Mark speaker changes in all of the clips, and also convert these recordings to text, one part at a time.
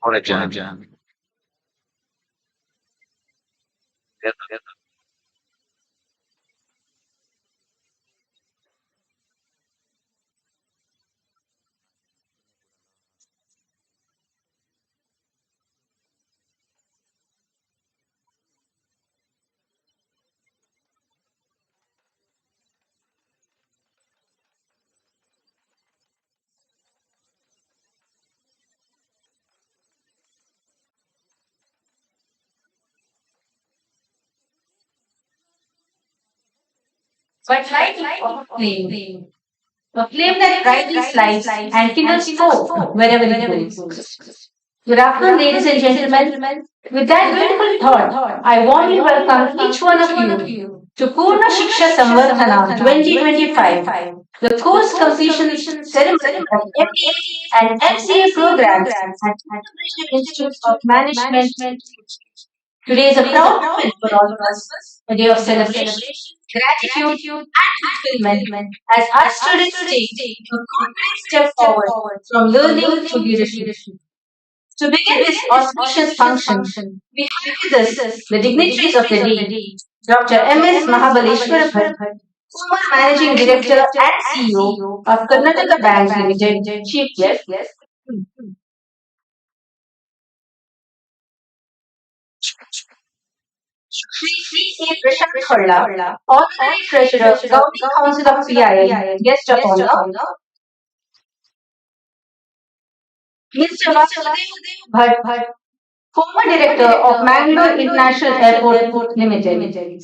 Speaker 1: On a jam.
Speaker 2: But light is a flame that brightly slides and kindles hope wherever it goes. Good afternoon, ladies and gentlemen. With that beautiful thought, I warmly welcome each one of you to Poorn Shiksha Samavarthana 2025, the course completion ceremony of MBA and MCA programs at Mahabaleshwara Institute of Management. Today is a proud moment for all of us, a day of celebration, gratitude, and fulfillment as our students take a concrete step forward from learning to leadership. To begin this auspicious function, we have with us the dignitaries of the day, Dr. M.S. Mahabaleshwara Bhat, former Managing Director and CEO of Karnataka Bank Limited, Chief Guest, Shree Prashantha Holla, Honorary Treasurer, Governing Council of PIM, Guest of Honor, Mr. Bhat, former Director of Bangalore International Airport Limited,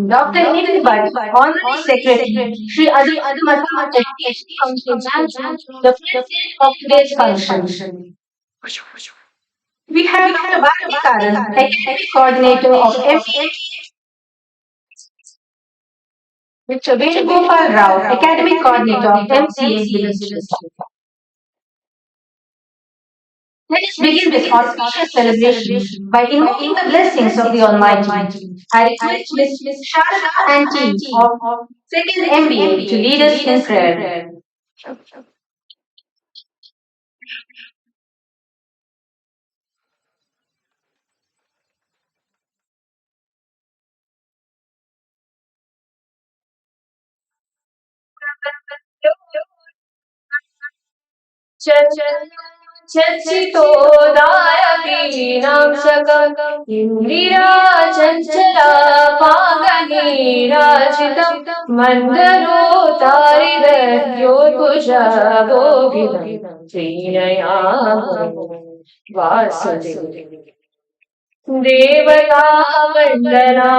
Speaker 2: Dr. Eeshapriya Bhat, Honorary Secretary, Shree Admaru, Education Council Management, the President of today's function. We have Dr. Bharati Karan, Academic Coordinator of MBA, Mr. Venugopal Rao, Academic Coordinator of MCA Leadership. Let us begin this auspicious celebration by invoking the blessings of the Almighty. I request Ms. Sharada and team of second MBA to lead us in prayer. चर्चितोदारपीनांसकम् इन्दिराचञ्चलापागनीराजितम् मन्दरोतारिदद्योतुषागोभिदम् श्रीनयामो Vasudev देवता वन्दना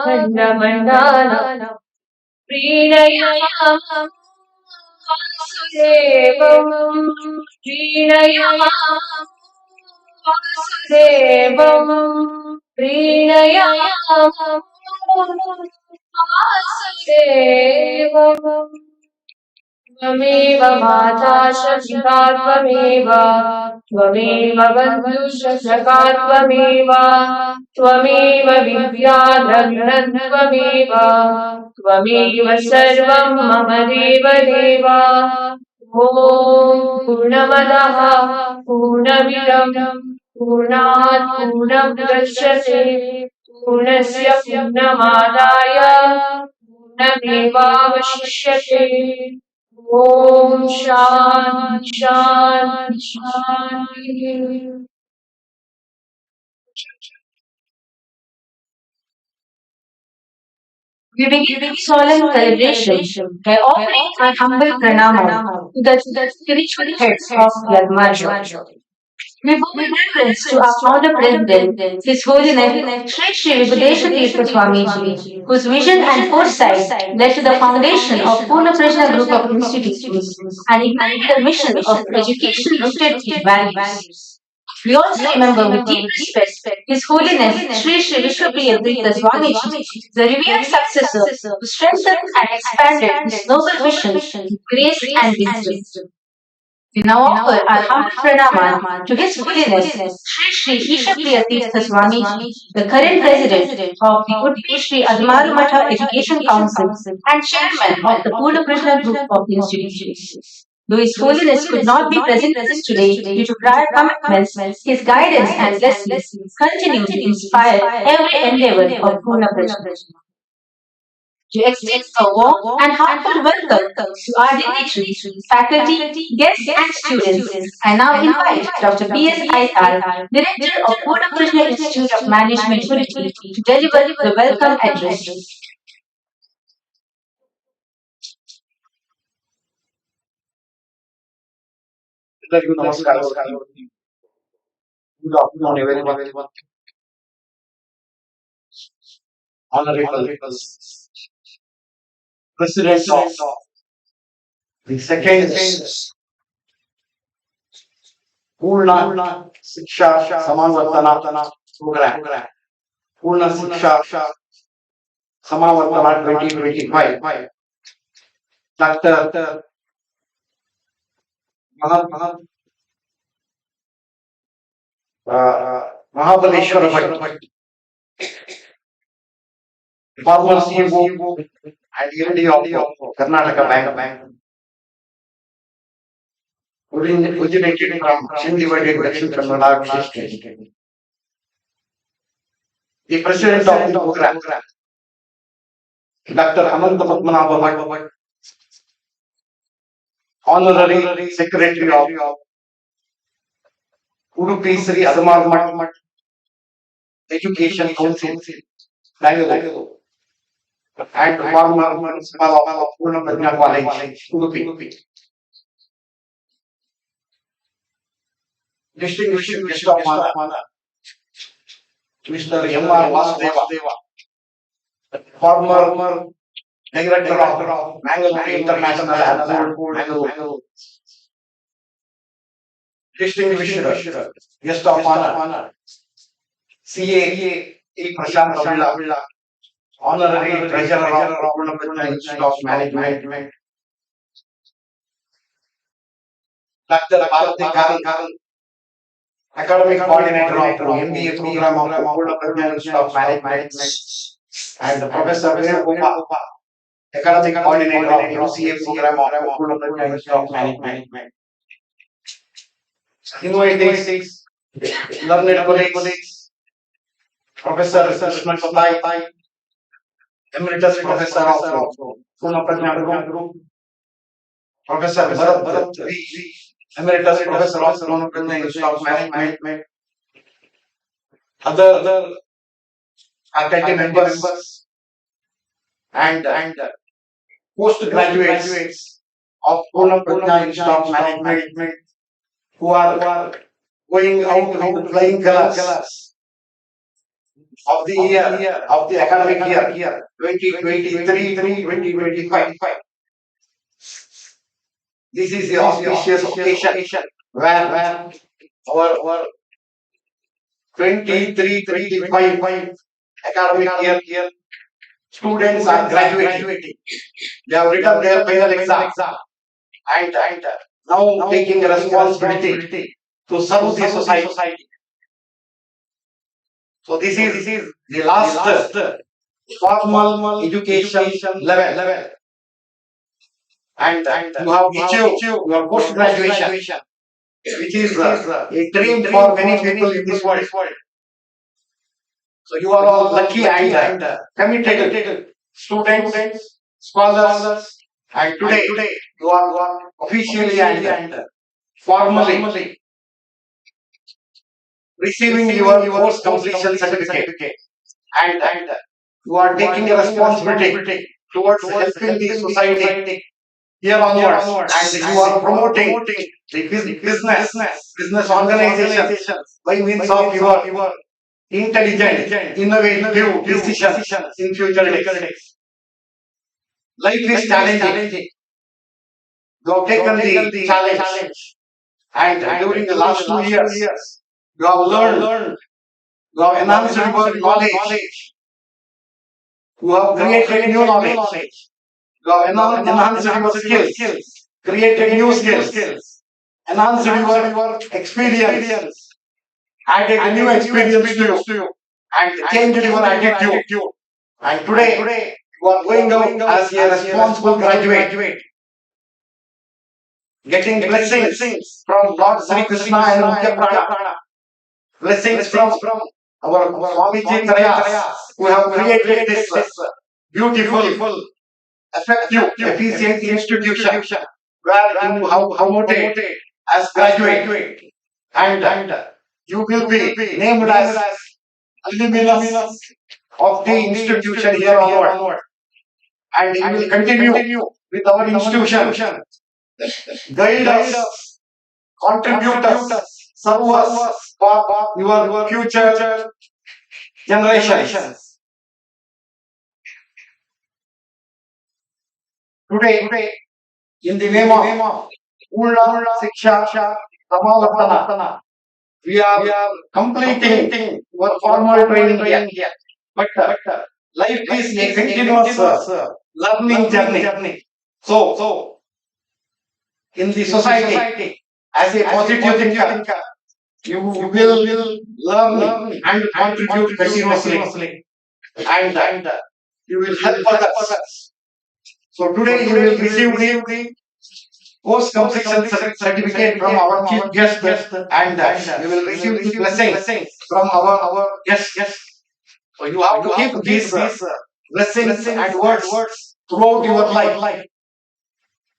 Speaker 2: खण्डमण्डाना प्रीणयामो वासुदेवम् प्रीणयामो वासुदेवम् प्रीणयामो वासुदेवम् त्वमेव माता शशिका त्वमेव त्वमेव बन्धुशशका त्वमेव त्वमेव विद्या धर्मं त्वमेव त्वमेव सर्वं मम देवदेव ॐ पूर्णमदः पूर्णमिदं पूर्णात् पूर्णमुदच्यते पूर्णस्य पूर्णमादाय पूर्णमेवावशिष्यते ॐ शान्ति शान्ति शान्ति We begin this solemn celebration by offering our humble pranamam to the spiritual heads of the Admaru. We bow in reverence to our founder president, His Holiness Shree Theertha Swamiji, whose vision and foresight led to the foundation of Poornaprajna Group of Institutes and ignited the mission of education rooted in values. We also remember with deep respect His Holiness Shree Eeshapriya Swamiji, the revered successor who strengthened and expanded his noble mission with grace and wisdom. We now offer our humble pranama to His Holiness Sri Eeshapriya Swamiji, the current president of the Udupi Sri Admaru Matha Education Council and chairman of the Poornaprajna Group of Institutions. Though His Holiness could not be present with us today due to prior commitments, his guidance and blessings continue to inspire every endeavor of Poornaprajna. To extend a warm and heartfelt welcome to our dignitaries, faculty, guests, and students. I now invite Dr. B.S. Aithal, Director of Poornaprajna Institute of Management, Udupi, to deliver the welcome address.
Speaker 1: Namaskar. Good afternoon, everyone. Honorable President of the second Poorn Shiksha Samavarthana program, Poorn Shiksha Samavarthana 2025, Dr. Mahabaleshwara Bhat, former CEO and MD of Karnataka Bank, originated from undivided Dakshin Kannada state. The president of the program, Dr. Bhat, honorary secretary of Udupi Sri Admaru Education Council, Bangalore, and former principal of Poornaprajna College, Udupi. Distinguished guest of honor, Mr. M.R. Vasudeva, former director of Bangalore International Airport, Bangalore. Distinguished guest of honor, CA Prashantha, honorary treasurer of Holla Institute of Management, Dr. Karnataka, academic coordinator of MBA program of Holla Institute of Management, and Professor Kumar, academic coordinator of MCA program of Holla Institute of Management. Invitees, learned colleagues, Professor Prashantha, Emeritus Professor of Proofnaprajna Group, Professor Bharat, Emeritus Professor of Proofnaprajna Institute of Management, other faculty members, and postgraduates of Proofnaprajna Institute of Management who are going out with flying colors of the year, of the academic year 2023-2025. This is the auspicious occasion where our 23-25 academic year students are graduating. They have written their final exam and now taking a responsibility to serve the society. So this is the last formal education level, and you have achieved your post graduation, which is a dream for many people in this world. So you are all lucky and committed students, scholars, and today you are officially and formally receiving your course completion certificate, and you are taking a responsibility towards helping the society here onwards, and you are promoting the business organizations by means of your intelligent, innovative decisions in future days. Life is challenging. You have taken the challenge, and during the last 2 years, you have learned, you have enhanced your knowledge, you have created new knowledge, you have enhanced your skills, created new skills, enhanced your experience, added a new experience to you, and changed your attitude. And today, you are going out as a responsible graduate, getting blessings from Lord Sri Krishna and Eeshapriya, blessings from our Swamiji who have created this beautiful, effective, efficient institution where you have promoted as graduate, and you will be named as alumnus of the institution here onward, and you will continue with our institution, guide us, contribute us, serve us for your future generations. Today, in the name of Poorn Shiksha Samavarthana, we are completing our formal training here. But life is a continuous learning journey. So, in the society, as a positive thinker, you will learn and contribute continuously, and you will help others. So today you will receive the course completion certificate from our chief guest, and you will receive the blessings from our guest. So you have to keep these blessings and words throughout your life.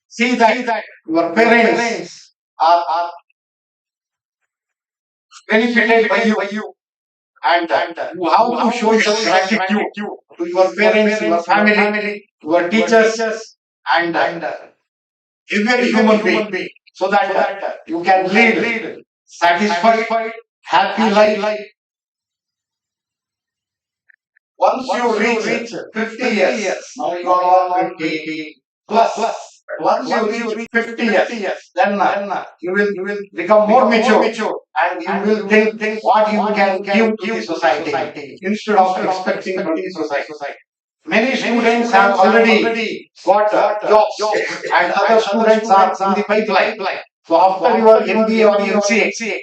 Speaker 1: See that your parents are benefited by you, and you have to show your gratitude to your parents, your family, your teachers, and every human being, so that you can lead satisfied, happy life. Once you reach 50 years, now you are 20 plus. Once you reach 50 years, then you will become more mature, and you will think what you can give to the society instead of expecting from the society. Many students have already got jobs, and other students are in the pipeline. So after your MBA or MCA,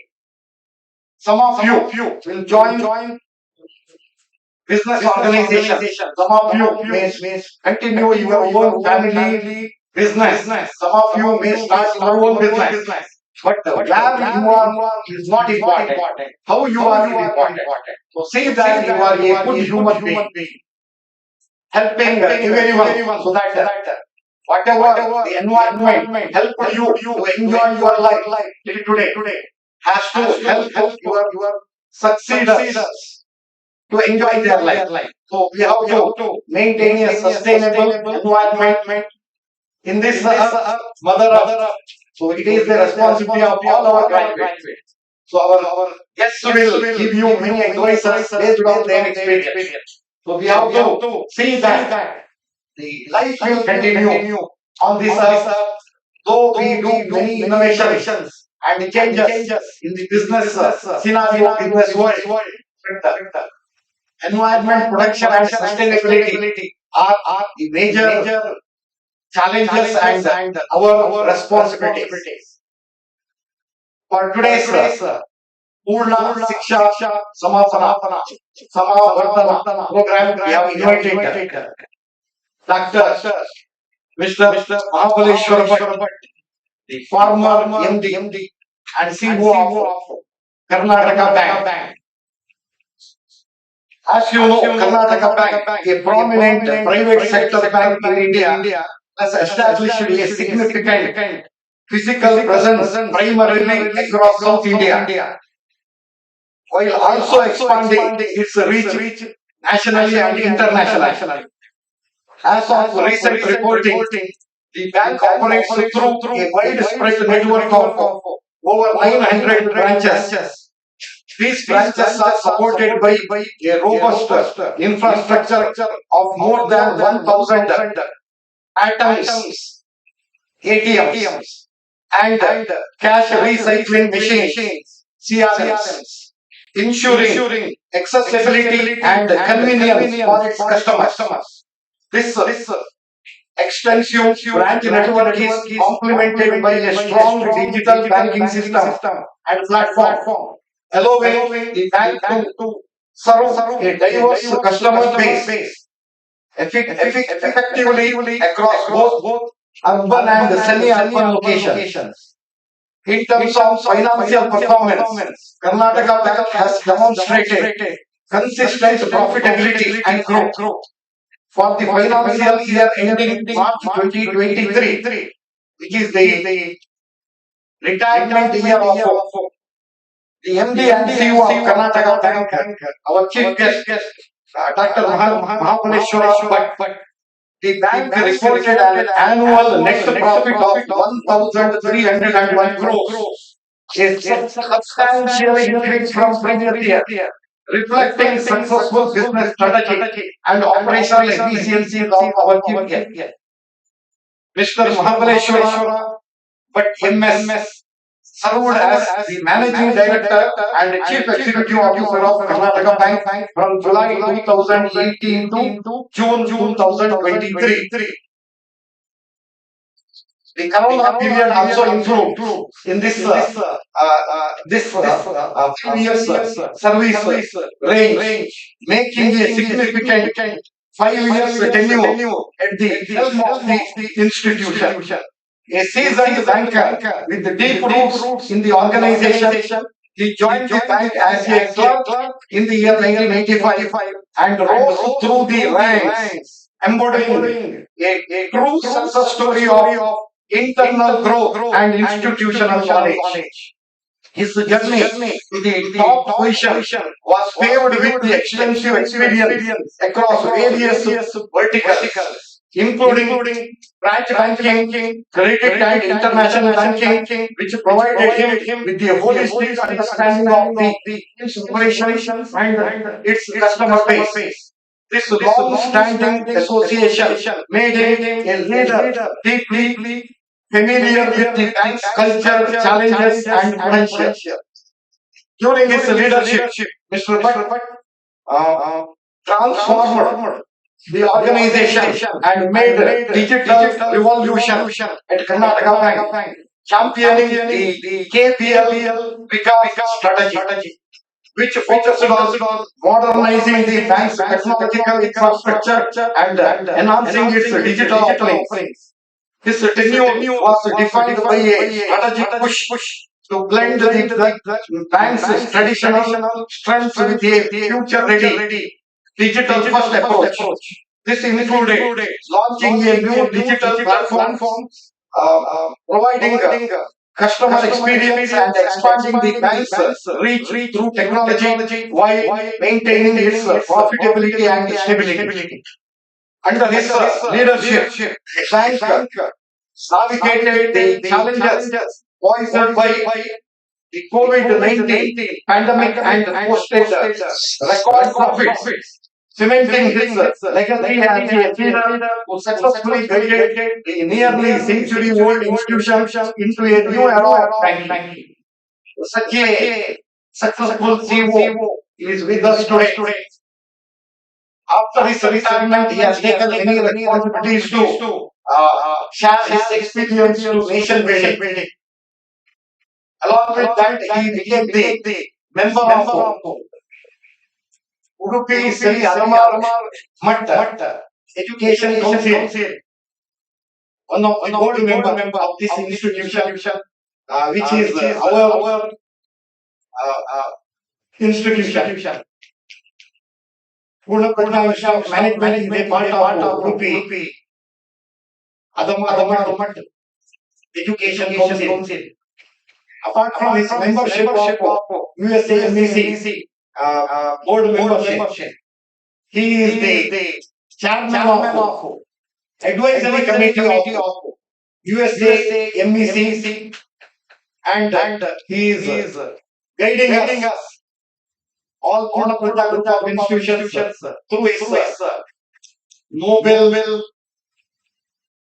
Speaker 1: some of you will join business organizations. Some of you may continue your own family business. Some of you may start your own business. But where you are is not important. How you are is important. So say that you are a good human being, helping everyone, so that whatever the environment helped you to enjoy your life till today has to help your succeeders to enjoy their life. So we have to maintain a sustainable environment in this mother earth. So it is the responsibility of all our graduates. So our guests will give you many advices based on their experience. So we have to see that the life will continue on this earth, though we do many innovations and changes in the business scenario, business world. Environment protection and sustainability are the major challenges and our responsibilities. For today's Poorn Shiksha Samavarthana program, we have invited Dr. Mr. Mahabaleshwara Bhat, the former MD and CEO of Karnataka Bank. As you know, Karnataka Bank, a prominent private sector bank in India, has established a significant physical presence primarily across South India. while also expanding its reach nationally and internationally. As of recent reporting, the bank operates through a widespread network of over 900 branches. These branches are supported by a robust infrastructure of more than 1,000 atoms, ATMs, and cash recycling machines, CRMs, ensuring accessibility and convenience for its customers. This extensive branch network is complemented by a strong digital banking system and platform, allowing the bank to serve a diverse customer base effectively across both urban and semi-urban locations. In terms of financial performance, Karnataka Bank has demonstrated consistent profitability and growth. For the financial year ending March 2023, which is the retirement year of the MD and CEO of Karnataka Bank, our chief guest, Dr. Mahabaleshwara Bhat, the bank reported an annual net profit of 1,301 crores, a substantial increase from previous year, reflecting successful business strategy and operational efficiencies of our chief guest, Mr. Mahabaleshwara Bhat MS, served as the Managing Director and Chief Executive Officer of Karnataka Bank from July 2018 to June 2023. The Corona period also improved in this 5 years service range, making a significant 5 years tenure at the helm of the institution. A seasoned banker with deep roots in the organization, he joined the bank as a clerk in the year 1985 and rose through the ranks, embodying a true success story of internal growth and institutional knowledge. His journey to the top position was paved with the extensive experience across various verticals, including branch banking, credit and international banking, which provided him with the holistic understanding of the operations and its customer base. This long-standing association made him a leader deeply familiar with the bank's culture, challenges, and potential. During his leadership, Mr. Bhat transformed the organization and made a digital revolution at Karnataka Bank, championing the KPL Vikas strategy, which focused on modernizing the bank's technological infrastructure and enhancing its digital offerings. His tenure was defined by a strategic push to blend the bank's traditional strengths with a future-ready digital-first approach. This included launching a new digital platform, providing customer experience and expanding the bank's reach through technology while maintaining its profitability and stability. Under his leadership, the bank navigated the challenges posed by the COVID-19 pandemic and posted record profits, cementing his legacy as a leader who successfully guided the nearly century-old institution into a new era of banking. Such a successful CEO is with us today. After his retirement, he has taken many responsibilities to share his experience to nation building. Along with that, he became the member of Udupi Sri Admaru Matha Education Council, one of the board member of this institution, which is our institution. Poornaprajna Institute of Management is a part of Udupi Admaru Education Council. Apart from his membership of USAEMC board membership, he is the chairman of advisory committee of USAEMC, and he is guiding us all Poornaprajna group of institutions through his noble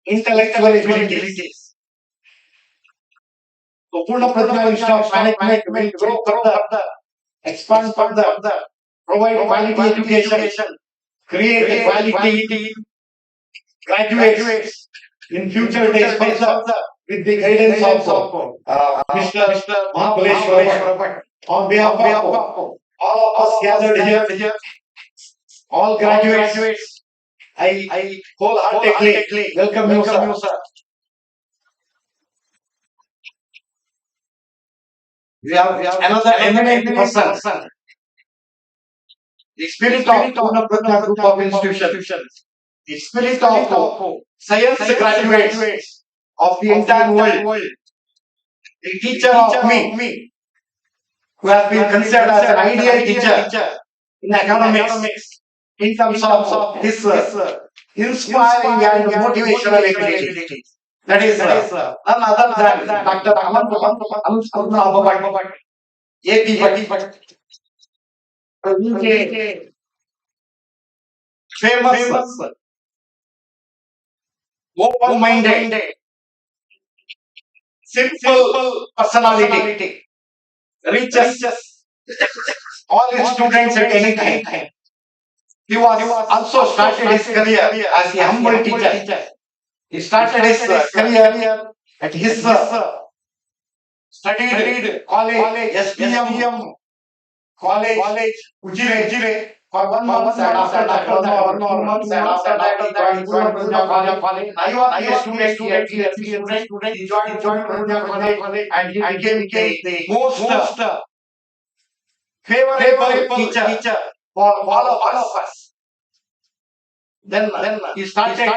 Speaker 1: intellectual abilities. So Poornaprajna Institute of Management will grow further, expand further, provide quality education, create quality graduates in future days further with the guidance of Mr. Mahabaleshwara Bhat. On behalf of all of us gathered here, all graduates, I wholeheartedly welcome you, sir. We have another eminent person, the spirit of Poornaprajna group of institutions, the spirit of science graduates of the entire world, the teacher of me, who has been considered as an ideal teacher in academics in terms of his inspiring and motivational ability. That is none other than Dr. Admaru Bhat, AP Bhat, famous, open-minded, simple personality, reaches all his students at any time. He was also started his career as a humble teacher. He started his career at his studied college, SPM college, Ujire, for 1 month, and after that, 1 month, and after that, he joined Prajna college. I was a student here, he joined Prajna college, and he became the most favorable teacher for all of us. Then he started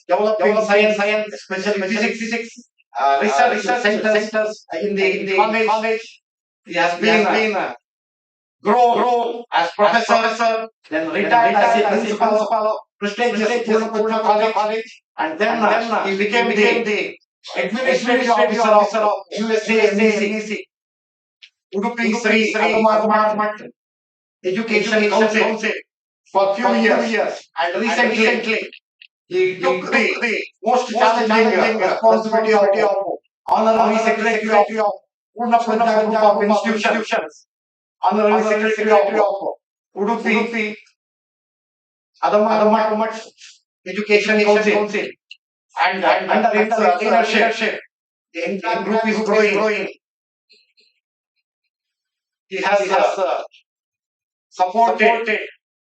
Speaker 1: developing science, especially physics, research centers in the college. He has been grown as professor, then retired as a principal of prestigious Poornaprajna college, and then he became the administrative officer of USAEMC, Udupi Shree Admaru Education Council for few years, and recently he took the most challenging responsibility of honorary secretary of Poornaprajna group of institutions, honorary secretary of Udupi Admaru Education Council, and under its leadership, the entire group is growing. He has supported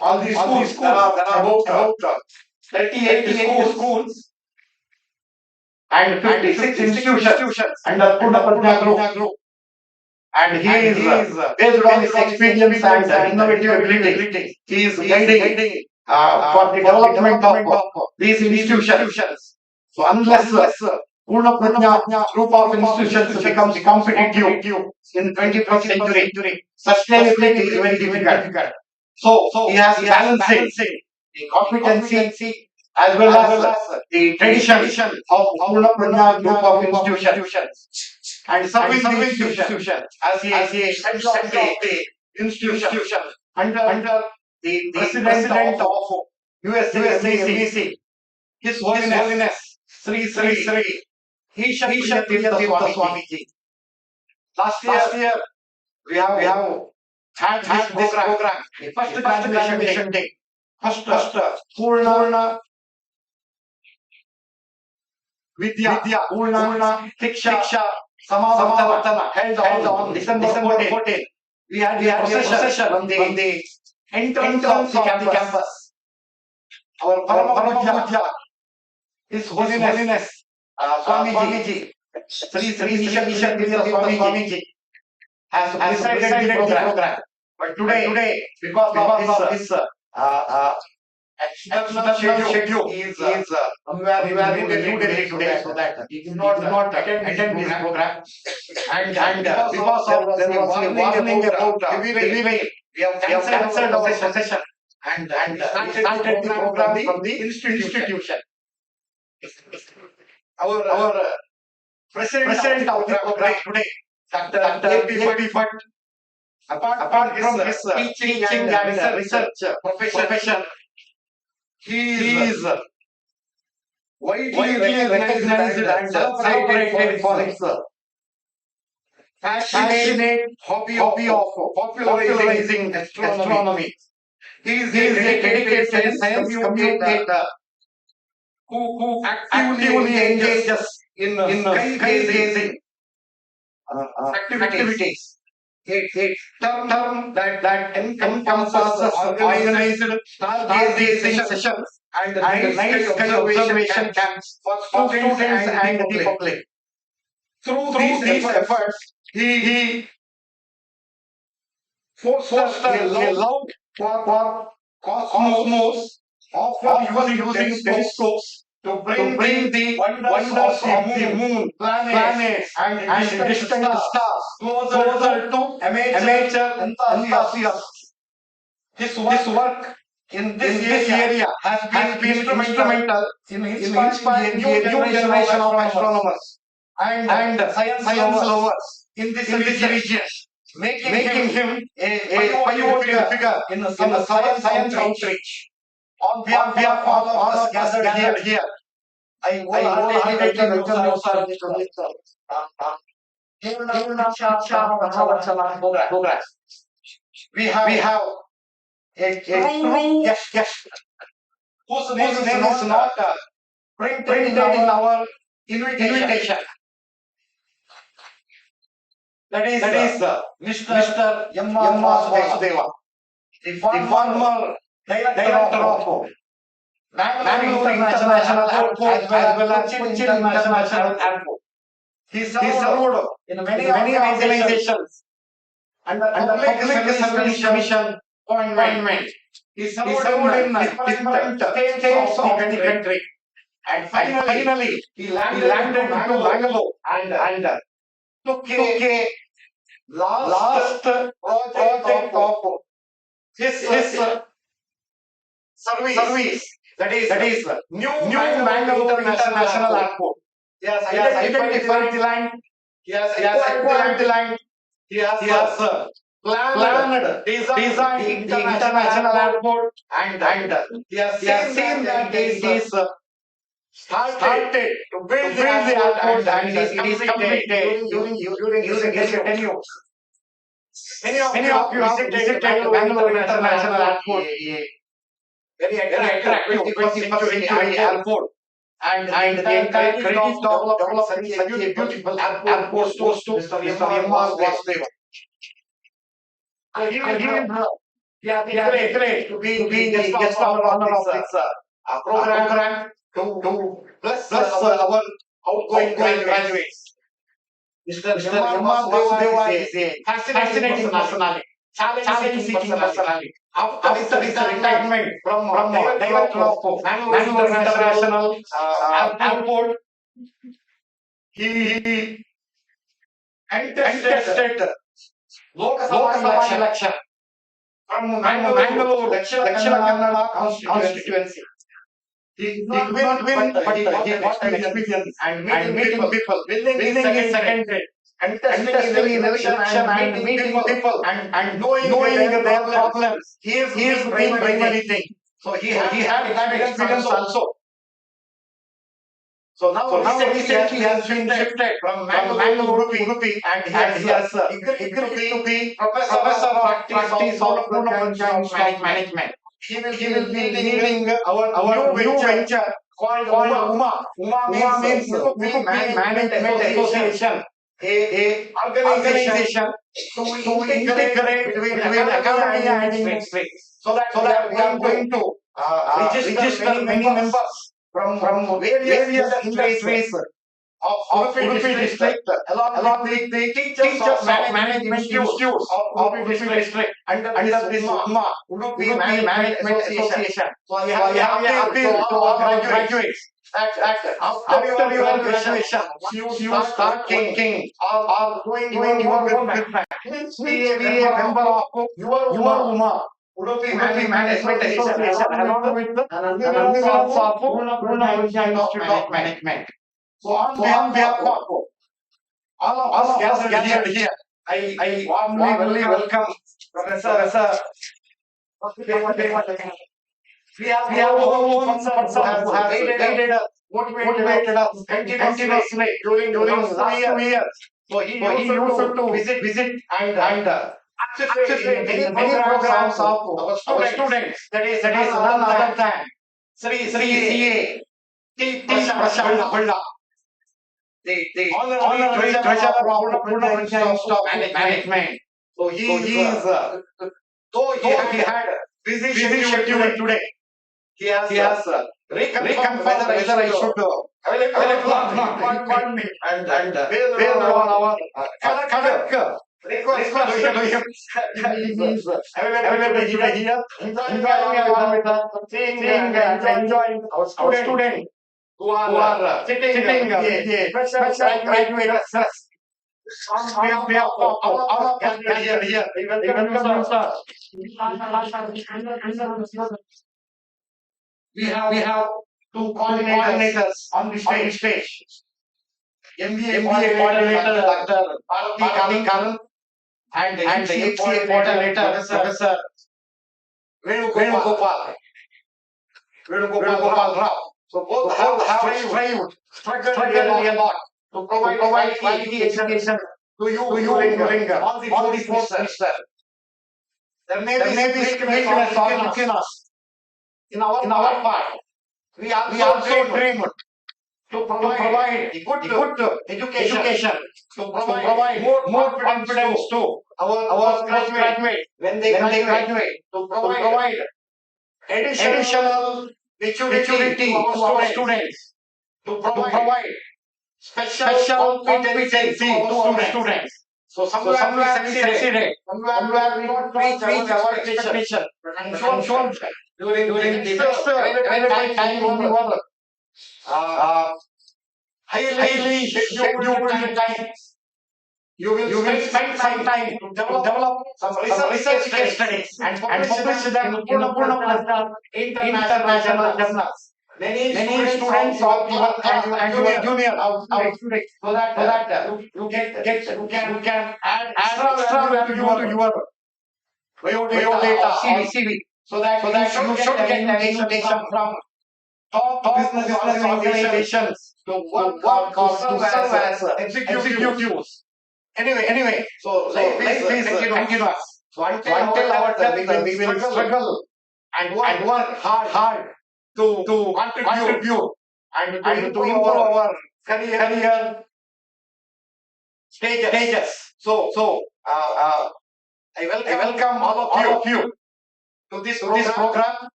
Speaker 1: all these schools. There are about 38 schools and 56 institutions under Poornaprajna group. And he is based on his experience and innovative ability. He is guiding for the development of these institutions. So unless Poornaprajna group of institutions becomes competitive in 21st century, sustainability is very difficult. So he has balancing the competency as well as the tradition of Poornaprajna group of institutions, and serving the institution as a head of the institution under the president of USAEMC, His Holiness Shree Eeshapriya Swamiji. Last year we have had this program, the first graduation day, first Poorn Shiksha Samavarthana held on December 14. We had a procession on the entrance of the campus. Our Paramapuja, His Holiness Swamiji, Shree Eeshapriya Swamiji, has presided the program. But today, because of his external schedule is somewhere in New Delhi today, so that he did not attend this program. And because of there was a warning about heavy rain, we have cancelled our session and started the program from the institution. Our president of the program today, Dr. A.P. Bhat, apart from his teaching and research profession, he is widely recognized and celebrated for his passionate hobby of popularizing astronomy. He is a dedicated science communicator who actively engages in sky gazing activities. A term that encompasses organized stargazing sessions and night sky observation camps for students and the public. Through these efforts, he fostered a love for cosmos, often using telescopes to bring the wonders of the moon, planets, and distant stars closer to amateur enthusiasts. His work in this area has been instrumental in inspiring a new generation of astronomers and science lovers in this region, making him a pioneer figure in the science outreach. On behalf of all of us gathered here, I wholeheartedly welcome you, sir, to this Poorn Shiksha program. We have a true guest whose name is not printed in our invitation. That is Mr. M. Vasudeva, the former director of Bangalore International Airport as well as Cochin International Airport. He served in many organizations under public service commission appointment. He served in different states of the country. And finally, he landed into Bangalore and took a last project of his service. That is New Bangalore International Airport. He has identified the land. He has acquired the land. He has planned, designed the international airport, and he has seen that it is started to build the airport and it is completed during his tenure. Many of you have visited Bangalore International Airport. Very attractive 21st century airport. And the entire credit of developing such a beautiful airport goes to Mr. M. Vasudeva. We are great to be the guest of honor of this program to bless our outgoing graduates. Mr. M. Vasudeva is a fascinating personality, challenge-seeking personality. After his retirement from director of Bangalore International Airport, he contested Lok Sabha election from Bangalore Dakshina Kannada constituency. He could not win, but he got an experience and meeting people, winning second grade, and testing in election and meeting people and knowing their problems. He is primary thing. So he had that experience also. So now recently he has been shifted from Mangalore to Udupi and he has agreed to be professor of practice of Poornaprajna Management. He will be leading our new venture called UMA. UMA means Udupi Management Association, a organization to integrate between academia and industry. So that we are going to register many members from various industries of Udupi district, along with the teachers of management institutes of Udupi district under this Udupi Management Association. So you have to appeal to all graduates that after your graduation, you start thinking or doing your business. Be a member of your Udupi Management Association along with the alumnus of Poornaprajna Institute of Management. So on behalf of all of us gathered here, I warmly welcome Professor. We have one person who has guided us, motivated us continuously during last 2 years. So he used to visit and participate in many programs of our students. That is none other than Shree CA Prashantha Holla, the honorary treasurer of Proprajna Institute of Management. So he is though he had busy schedule today, he has reconfirmed whether I should available and based on our Karnataka request to him. He is available here, enjoying along with us, seeing and enjoying our students who are sitting fresh graduates. On behalf of all of us here, I welcome you, sir. We have two coordinators on the stage. MBA coordinator Dr. Karan and the MCA coordinator Professor Venugopal Rao. So both have struggled a lot to provide quality education to you during all the 4 semesters. There may be weakness within us. In our part, we also dream to provide good education, to provide more confidence to our graduates when they graduate, to provide additional maturity to our students, to provide special competency to our students. So somewhere we succeeded, somewhere we don't reach our expectation. And shown during the best available time on the highly scheduled times. You will spend some time to develop some research case studies and publish them in Poornaprajna international journals. Many students of your junior so that you can add extra value to your biodata CV. So that you should get an invitation from top business organizations to work or to serve as executives. Anyway, so life is continuous. So until our death, we will struggle and work hard to contribute and to improve our career stages. So I welcome all of you to this program.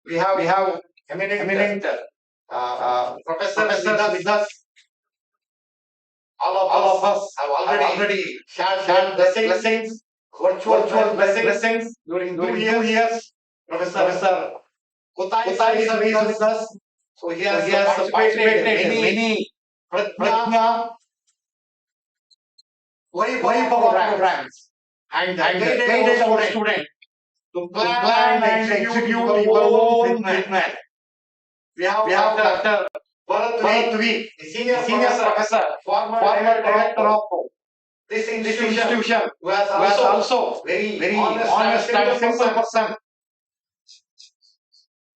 Speaker 1: We have eminent professors with us. All of us have already shared blessings, virtual blessings during 2 years. Professor Kutai is with us. So he has participated in many Prajna programs and guided our students to plan and execute your own business. We have Dr. Bharat V, senior professor, former director of this institution, who was also very honest and simple person,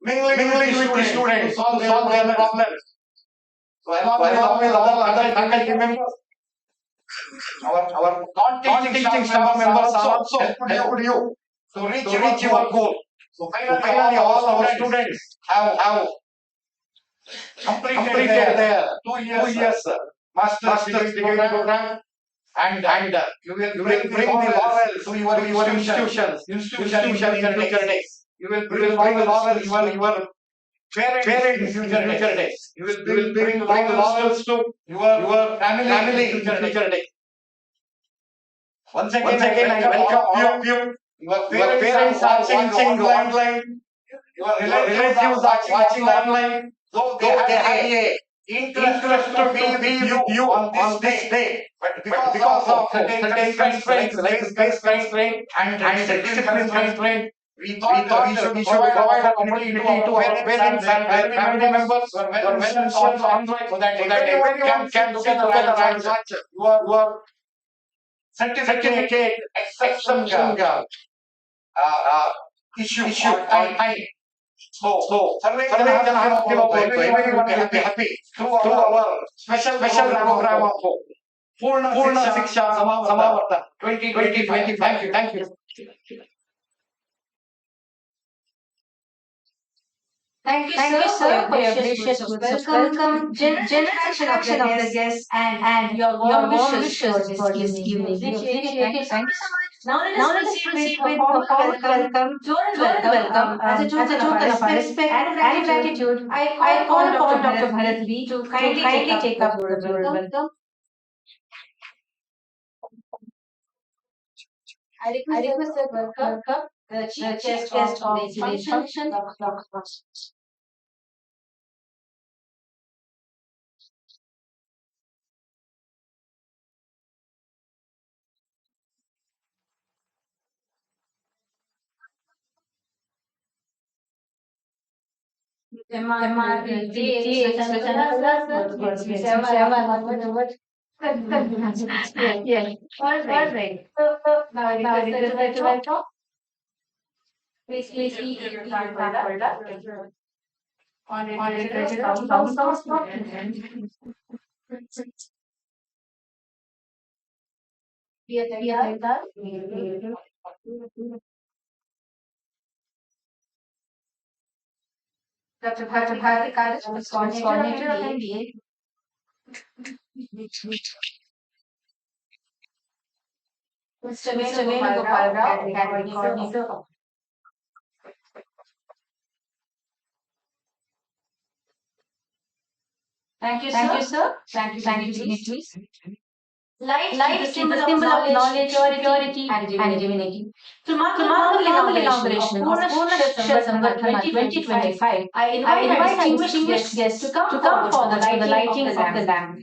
Speaker 1: mingling with the students to solve their problems. So along with other faculty members, our non-teaching staff members are also helped you to reach your goal. So finally all our students have completed their 2 years master's degree program, and you will bring the laurels to your institution in future days. You will bring the laurels to your parents in future days. You will bring laurels to your family in future days. Once again, I welcome all of you. Your parents are watching you online. Your relatives are watching online. Though they have a interest to be with you on this day. But because of certain constraints, like space constraint and discipline constraint, we thought we should provide opportunity to our parents and their family members, your well-wishers online, so that everyone can sit together and watch your certificate exception uh, issue on time. So survey can have everyone will be happy through our special program of Poorn Shiksha Samavarthana 2025. Thank you.
Speaker 2: Thank you, sir, for your gracious words. Welcome, generous introduction of the guests, and your warm wishes for this evening. We appreciate it. Thank you so much. Now let us proceed with a formal welcome, floral welcome, as a token of our respect and gratitude. I call upon Dr. Bharat to kindly take up the floral welcome. I request that welcome the chief guest of today's function, Dr. MRT, Yes. All right. So now I request that you welcome. Please eat your card folder. On treasurer, some. Be a Dr. Bharati College, coordinator of MBA. Mr. Venugopal Rao, coordinator. Thank you, sir. Thank you, dignitaries. Light is the symbol of knowledge, purity, and divinity. To mark the formal inauguration of Poorn Shiksha Samavarthana 2025, I invite our distinguished guests to come forward for the lighting of the lamp.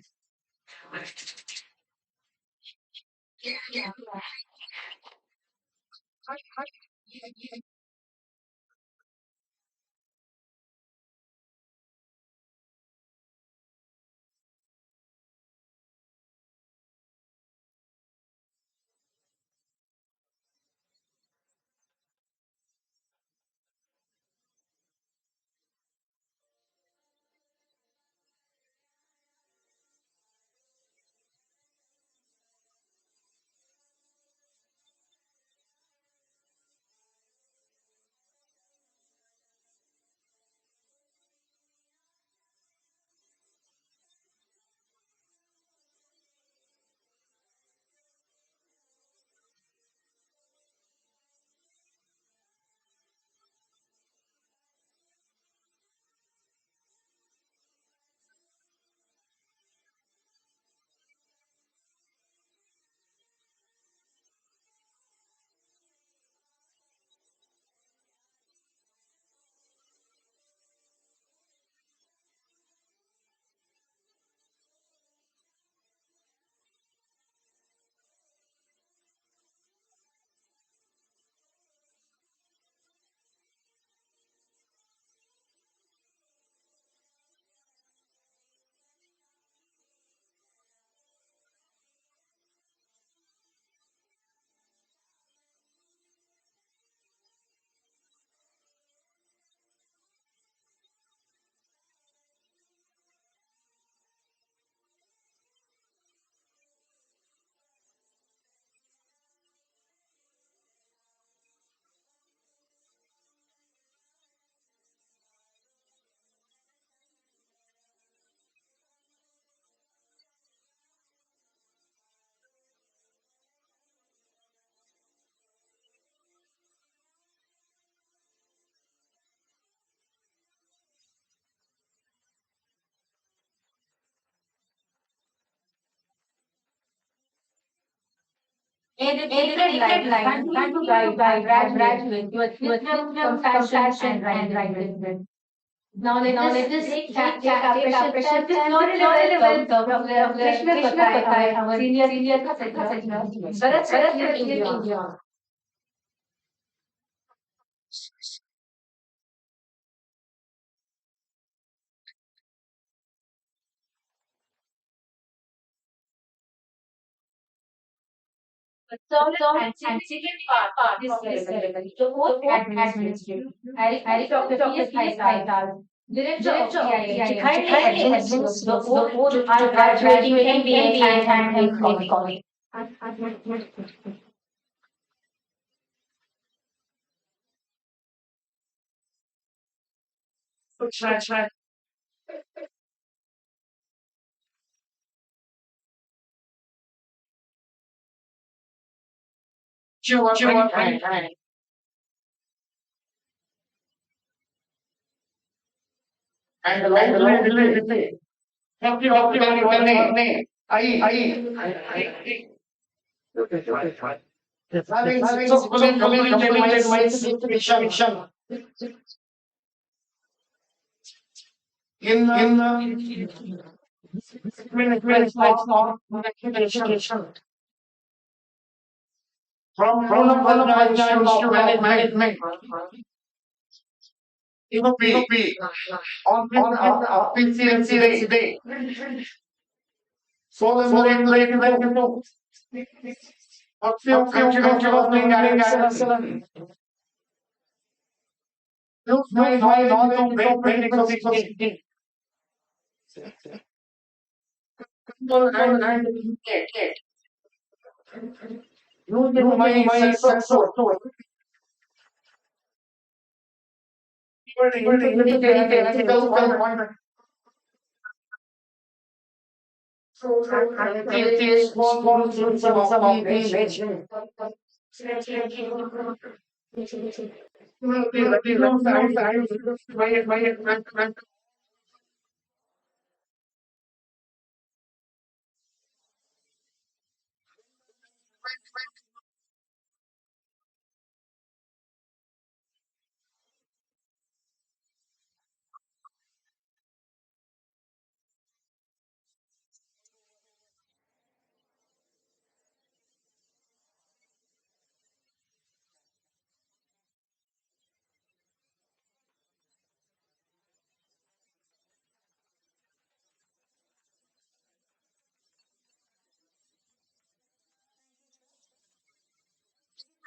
Speaker 2: In the sacred line, continue to guide our graduate with compassion and right. Now let us take our precious time to slowly welcome Krishna Patai, our senior Bharat Sir, India. Third and second part of this ceremony, the fourth administration. I request Dr. P.S. Aithal, Director of PIM, to kindly administer the oath to our graduating MBA and MCA colleagues.
Speaker 1: Sure, right. And the line delay. Thank you, Tony. I. Having successfully completed my sixth mission in education from Poornaprajna Institute of Management, Udupi, on PCNC Day. Solemnly to a few contributing excellence. Use my knowledge to great benefits of city. And using my sense of ethical conduct. It is one of nature.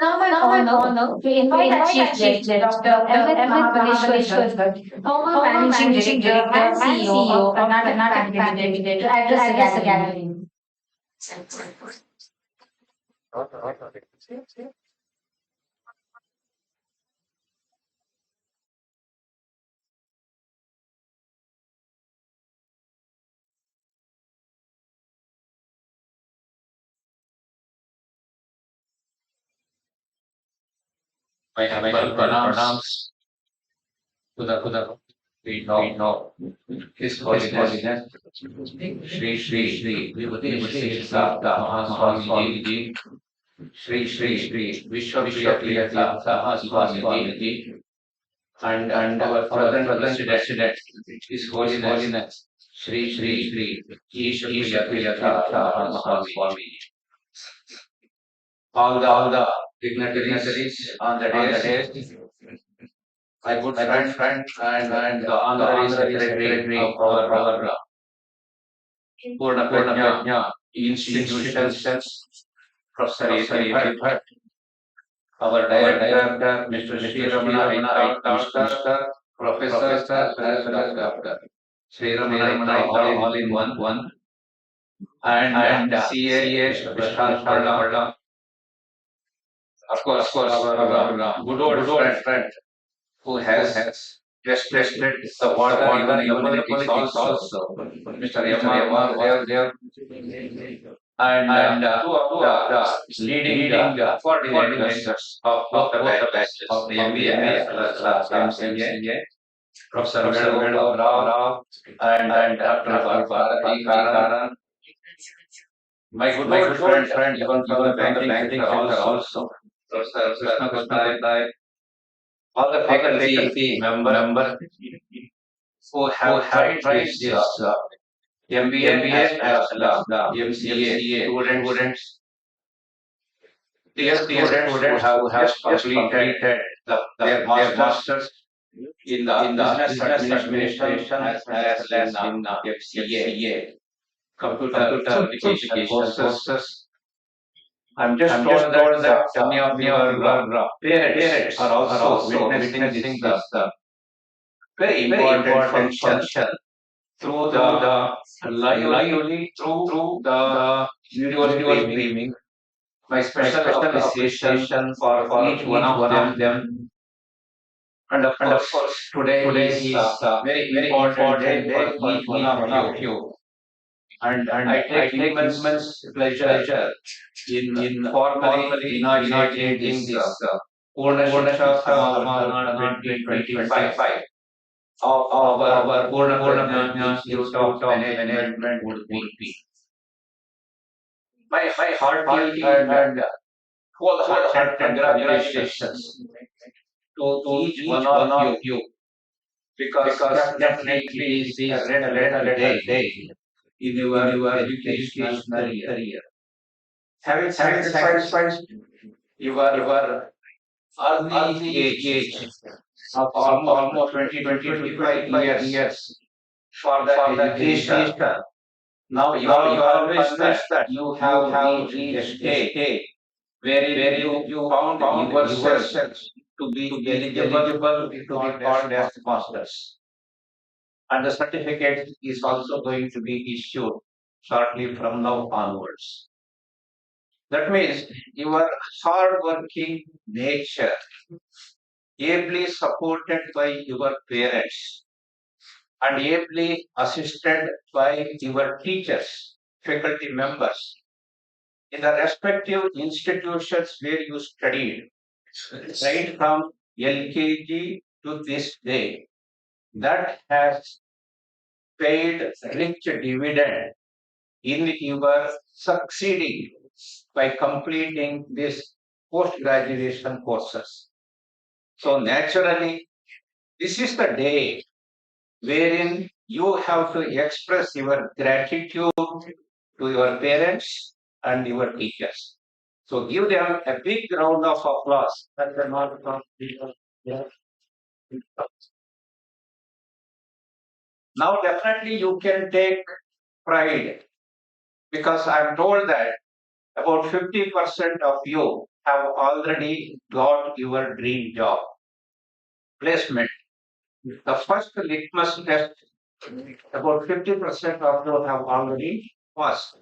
Speaker 2: Now my honor to invite our Chief Guest, Dr. Mahabaleshwara Bhat, former Managing Director and CEO of Karnataka Limited, to address the gathering.
Speaker 3: My humble pronouns to the we know His Holiness Shree Shiksha Swamiji Shree Eeshapriya Swamiji and our present President His Holiness Shree Eeshapriya Swamiji. All the dignitaries on the dais, my good friend and the honorary secretary of our Poornaprajna Institutions, Professor Eeshapriya Bhat, our director, Mr. Shree Mr. Professor, as well as Dr. Shree all in one, and CA, Prashantha, of course, our good old friend who has tested the water even politics also, Mr. Admaru there, and two of the leading coordinators of both the batches of the MBA as well as MCA, Professor Memento and Dr. Karan, my good friend, even from the banking sector also. Professor Krishna, all the faculty member who have tried this MBA as well as the MCA students, dear students who have just completed their masters in the business administration as well as in MCA, computer application courses. I'm just told that many of your parents are also witnessing this very important function through the lively through the video streaming. My special appreciation for each one of them. And of course, today is a very important day for each one of you. And I take immense pleasure in formally inaugurating this Poorn Shiksha Samavarthana 2025 of our Poornaprajna Institute of Management Udupi. My hearty and wholehearted congratulations to each one of you, because definitely it is a red day in your educational career. Having sacrificed your early age of almost 25 years for the education, now you are convinced that you have reached a stage where you found yourself to be eligible to be called as masters. And the certificate is also going to be issued shortly from now onwards. That means your hard-working nature, ably supported by your parents and ably assisted by your teachers, faculty members in the respective institutions where you studied, right from LKG to this day, that has paid rich dividend in your succeeding by completing this post-graduation courses. So naturally, this is the day wherein you have to express your gratitude to your parents and your teachers. So give them a big round of applause. That's the mark of the- Now definitely you can take pride, because I'm told that about 50% of you have already got your dream job placement. The first litmus test, about 50% of you have already passed.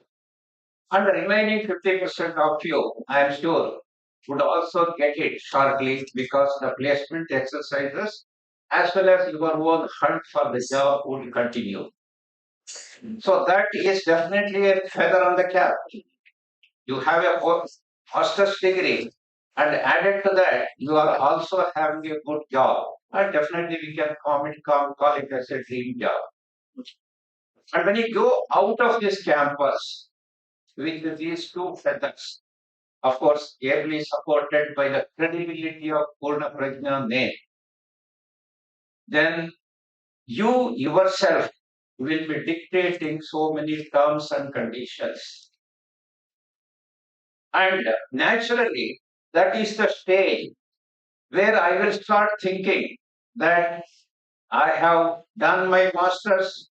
Speaker 3: And the remaining 50% of you, I am sure, would also get it shortly, because the placement exercises as well as your own hunt for the job would continue. So that is definitely a feather on the cap. You have a master's degree, and added to that, you are also having a good job. And definitely we can call it as a dream job. And when you go out of this campus with these two feathers, of course, ably supported by the credibility of Poornaprajna name, then you yourself will be dictating so many terms and conditions. And naturally, that is the stage where I will start thinking that I have done my master's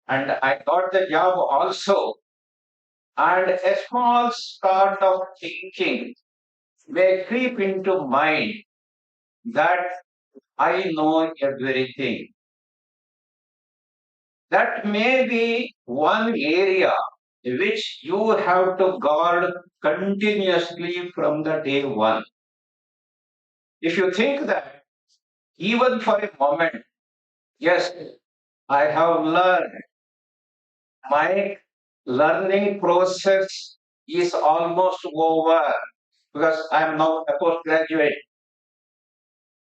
Speaker 3: and I got the job also. And a small start of thinking may creep into mind that I know everything. That may be one area which you have to guard continuously from the day one. If you think that even for a moment, yes, I have learned, my learning process is almost over because I am now a postgraduate.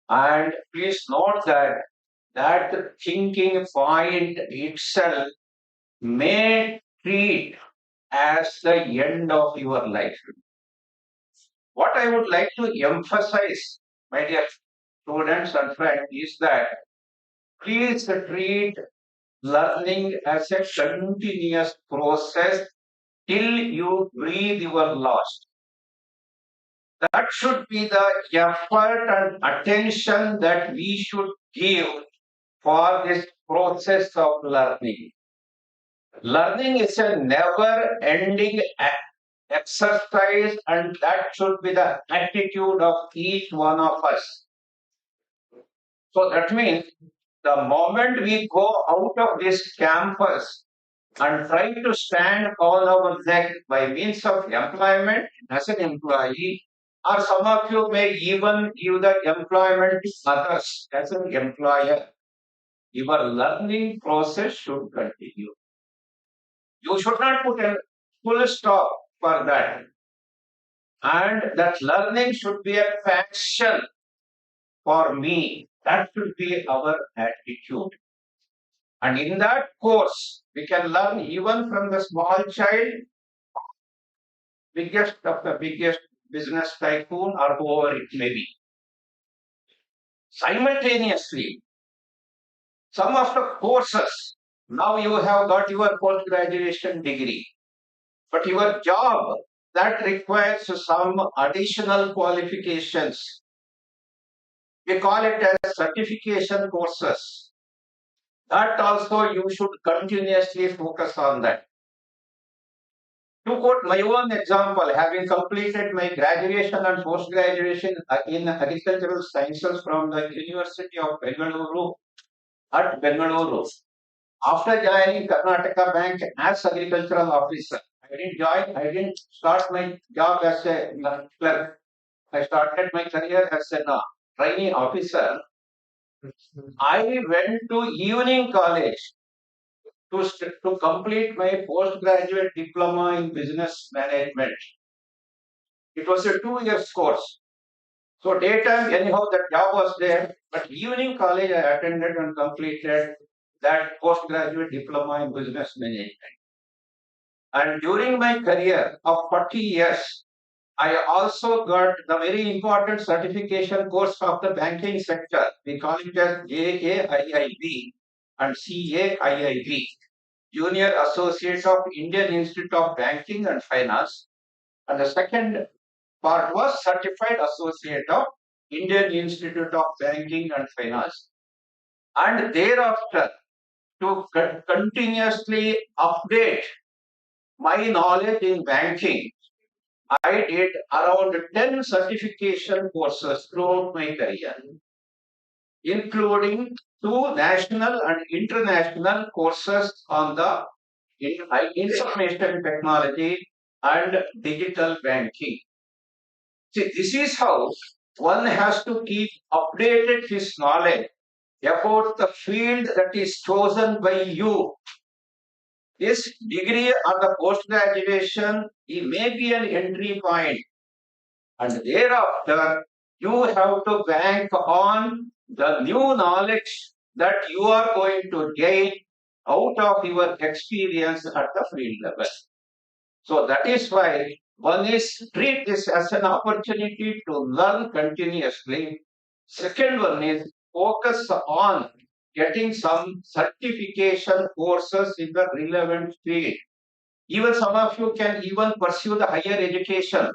Speaker 3: And please note that that thinking point itself may treat as the end of your life. What I would like to emphasize, my dear students and friends, is that please treat learning as a continuous process till you breathe your last. That should be the effort and attention that we should give for this process of learning. Learning is a never ending exercise, and that should be the attitude of each one of us. So that means the moment we go out of this campus and try to stand on our leg by means of employment as an employee, or some of you may even give the employment to others as an employer, your learning process should continue. You should not put a full stop for that. And that learning should be a passion for me. That should be our attitude. And in that course, we can learn even from the small child, biggest of the biggest business tycoon, or whoever it may be. Simultaneously, some of the courses, now you have got your post-graduation degree, but your job, that requires some additional qualifications. We call it as certification courses. That also you should continuously focus on that. To quote my own example, having completed my graduation and post-graduation in agricultural sciences from the University of Bangalore at Bangalore, after joining Karnataka Bank as agricultural officer, I didn't start my job as a clerk. I started my career as a trainee officer. I went to evening college to complete my postgraduate diploma in business management. It was a 2 year course. So daytime, anyhow, that job was there, but evening college I attended and completed that postgraduate diploma in business management. And during my career of 40 years, I also got the very important certification course of the banking sector. We call it as JAIIB and CAIIB, Junior Associate of Indian Institute of Banking and Finance. And the second part was Certified Associate of Indian Institute of Banking and Finance. And thereafter, to continuously update my knowledge in banking, I did around 10 certification courses throughout my career, including 2 national and international courses on the information technology and digital banking. See, this is how one has to keep updated his knowledge about the field that is chosen by you. This degree or the post graduation, it may be an entry point, and thereafter you have to bank on the new knowledge that you are going to gain out of your experience at the field level. So that is why one is treat this as an opportunity to learn continuously. Second one is focus on getting some certification courses in the relevant field. Even some of you can even pursue the higher education,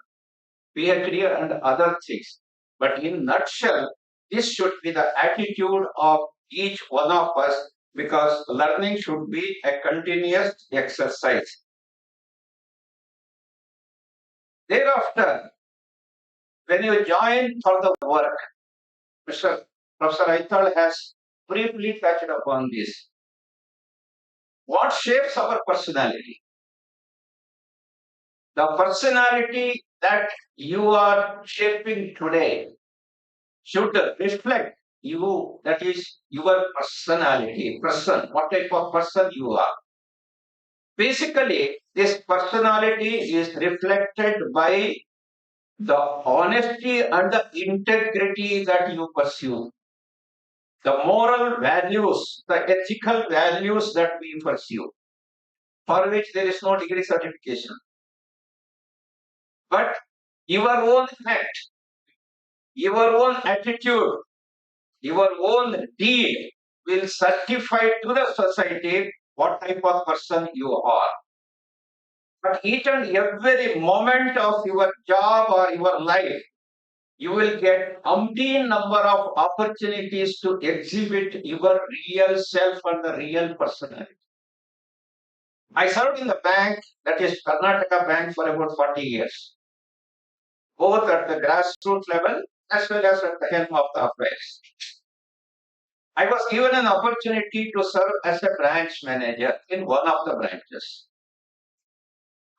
Speaker 3: PhD and other things. But in nutshell, this should be the attitude of each one of us, because learning should be a continuous exercise. Thereafter, when you join for the work, Professor Aithal has briefly touched upon this. What shapes our personality? The personality that you are shaping today should reflect you, that is your personality, person, what type of person you are. Basically, this personality is reflected by the honesty and the integrity that you pursue, the moral values, the ethical values that we pursue. for which there is no degree certification. But your own act, your own attitude, your own deed will certify to the society what type of person you are. But each and every moment of your job or your life, you will get umpteen number of opportunities to exhibit your real self and the real personality. I served in the bank, that is Karnataka Bank, for about 40 years, both at the grassroots level as well as at the helm of the affairs. I was given an opportunity to serve as a branch manager in one of the branches.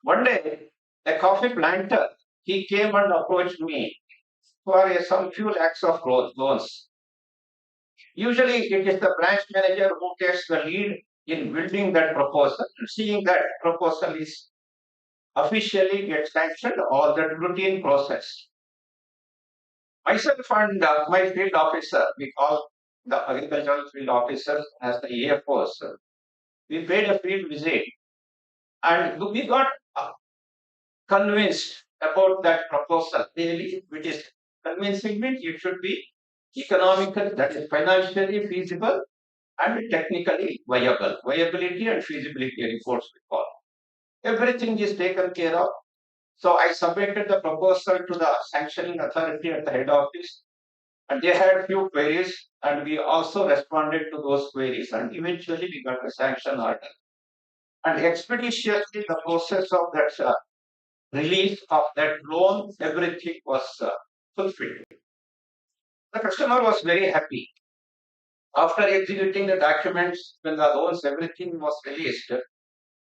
Speaker 3: One day, a coffee planter, he came and approached me for some few lakhs of loans. Usually, it is the branch manager who takes the lead in building that proposal, seeing that proposal is officially get sanctioned, all that routine process. Myself and my field officer, we call the agricultural field officer as the AFOs, we paid a field visit and we got convinced about that proposal. Really, it is convincing means it should be economical, that is financially feasible and technically viable. Viability and feasibility reports we call. Everything is taken care of. So I submitted the proposal to the sanctioning authority at the head office, and they had few queries, and we also responded to those queries, and eventually we got a sanction order. And expeditiously, the process of that release of that loan, everything was fulfilled. The customer was very happy. After executing the documents, when the loans, everything was released,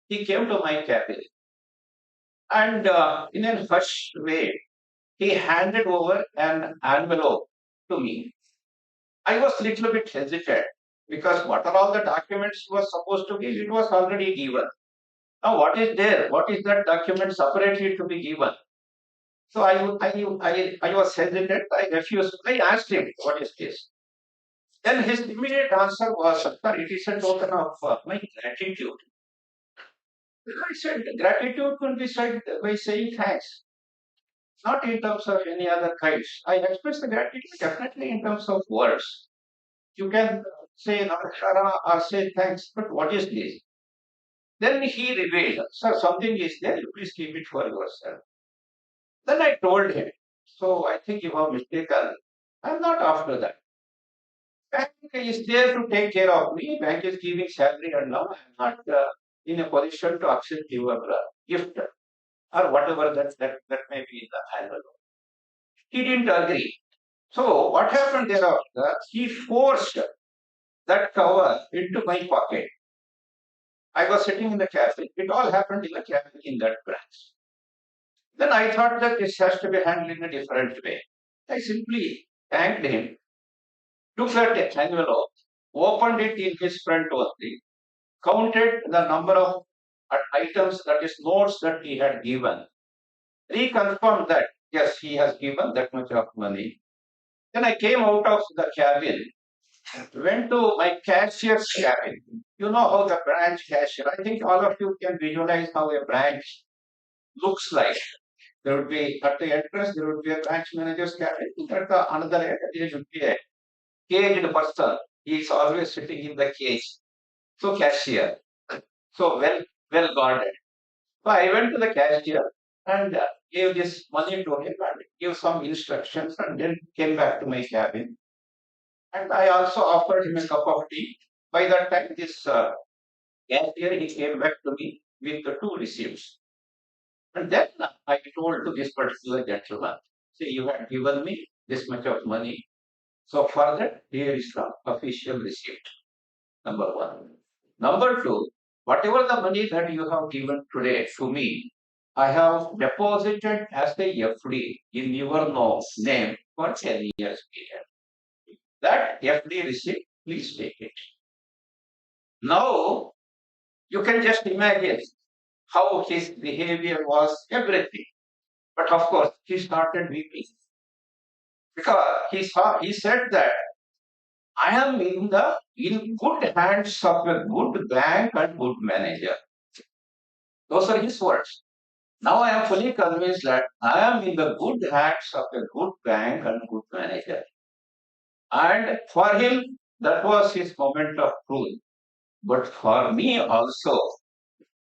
Speaker 3: he came to my cabin. And in a hushed way, he handed over an envelope to me. I was little bit hesitant because what are all the documents he was supposed to give? It was already given. Now, what is there? What is that document separately to be given? So I was hesitant. I refused. I asked him, what is this? Then his immediate answer was, sir, it is a token of my gratitude. I said, gratitude will be said by saying thanks, not in terms of any other kinds. I express the gratitude definitely in terms of words. You can say Namaskara or say thanks, but what is this? Then he revealed, sir, something is there, you please keep it for yourself. Then I told him, so I think you have mistaken. I'm not after that. Bank is there to take care of me. Bank is giving salary and now I'm not in a position to accept your gift or whatever that may be in the annual. He didn't agree. So what happened thereafter? He forced that cover into my pocket. I was sitting in the cafe. It all happened in the cafe in that branch. Then I thought that this has to be handled in a different way. I simply thanked him, took that envelope, opened it in his front only, counted the number of items, that is notes that he had given, reconfirmed that yes, he has given that much of money. Then I came out of the cabin, went to my cashier's cabin. You know how the branch cashier, I think all of you can visualize how a branch looks like. There would be at the entrance, there would be a branch manager's cabin. At the another end, there should be a caged person. He is always sitting in the cage. So cashier. So well guarded. So I went to the cashier and gave this money to him and gave some instructions and then came back to my cabin. And I also offered him a cup of tea. By that time, this cashier, he came back to me with the two receipts. And then I told to this particular gentleman, see, you had given me this much of money. So for that, here is the official receipt. Number one. Number two, whatever the money that you have given today to me, I have deposited as a FD in your name for 10 years period. That FD receipt, please take it. Now, you can just imagine how his behavior was, everything. But of course, he started weeping because he said that I am in good hands of a good bank and good manager. Those are his words. Now I am fully convinced that I am in the good hands of a good bank and good manager. And for him, that was his moment of truth. But for me also,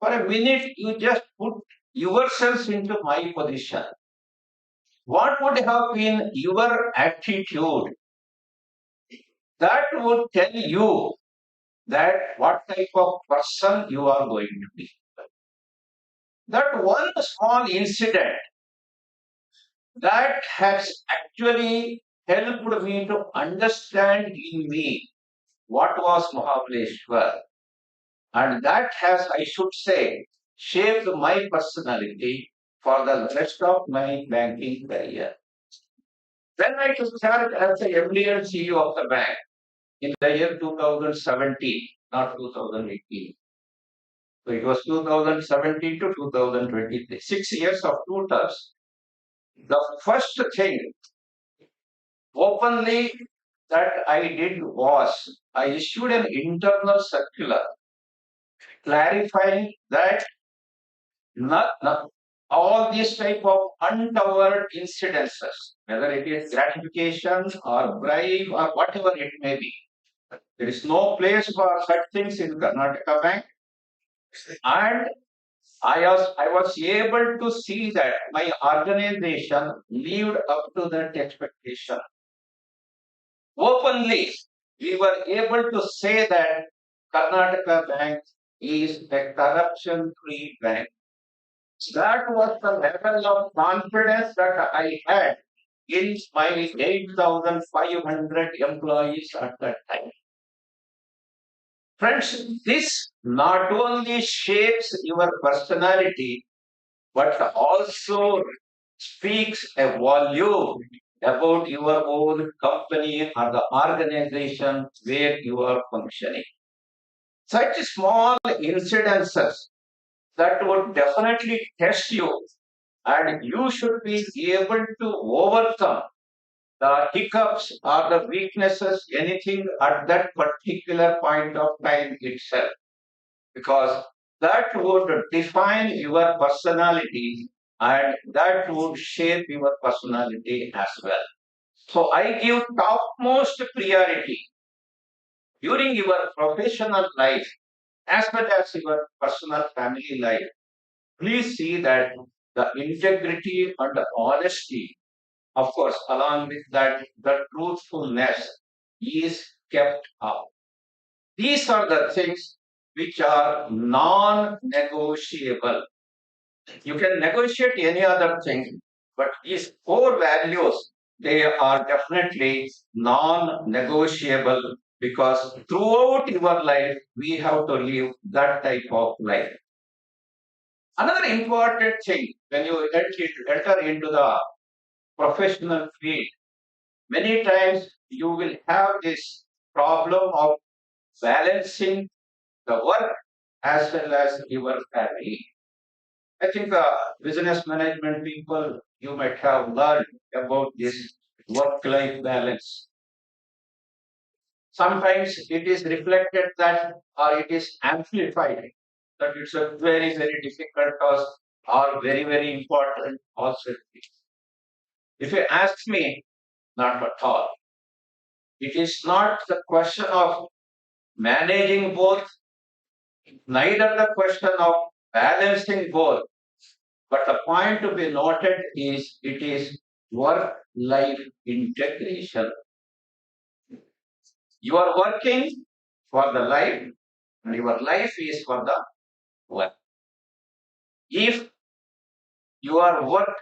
Speaker 3: for a minute, you just put yourselves into my position. What would have been your attitude? That would tell you that what type of person you are going to be. That one small incident that has actually helped me to understand in me what was Mahabaleshwar. And that has, I should say, shaped my personality for the rest of my banking career. Then I took charge as the MD and CEO of the bank in the year 2017, not 2018. So it was 2017 to 2023, 6 years of 2 terms. The first thing openly that I did was I issued an internal circular clarifying that not all these type of untoward incidences, whether it is gratification or bribe or whatever it may be, there is no place for such things in Karnataka Bank. And I was able to see that my organization lived up to that expectation. Openly, we were able to say that Karnataka Bank is a corruption-free bank. That was the level of confidence that I had in my 8,500 employees at that time. Friends, this not only shapes your personality, but also speaks a volume about your own company or the organization where you are functioning. Such small incidences that would definitely test you, and you should be able to overcome the hiccups or the weaknesses, anything at that particular point of time itself, because that would define your personality and that would shape your personality as well. So I give topmost priority during your professional life as well as your personal family life. Please see that the integrity and the honesty, of course, along with that, the truthfulness is kept up. These are the things which are non negotiable. You can negotiate any other thing, but these core values, they are definitely non negotiable because throughout your life, we have to live that type of life. Another important thing when you enter into the professional field, many times you will have this problem of balancing the work as well as your family. I think business management people, you might have learned about this work-life balance. Sometimes it is reflected that, or it is amplified that it's a very, very difficult task or very, very important also. If you ask me, not at all. It is not the question of managing both, neither the question of balancing both. But the point to be noted is it is work life integration. You are working for the life, and your life is for the work. If your work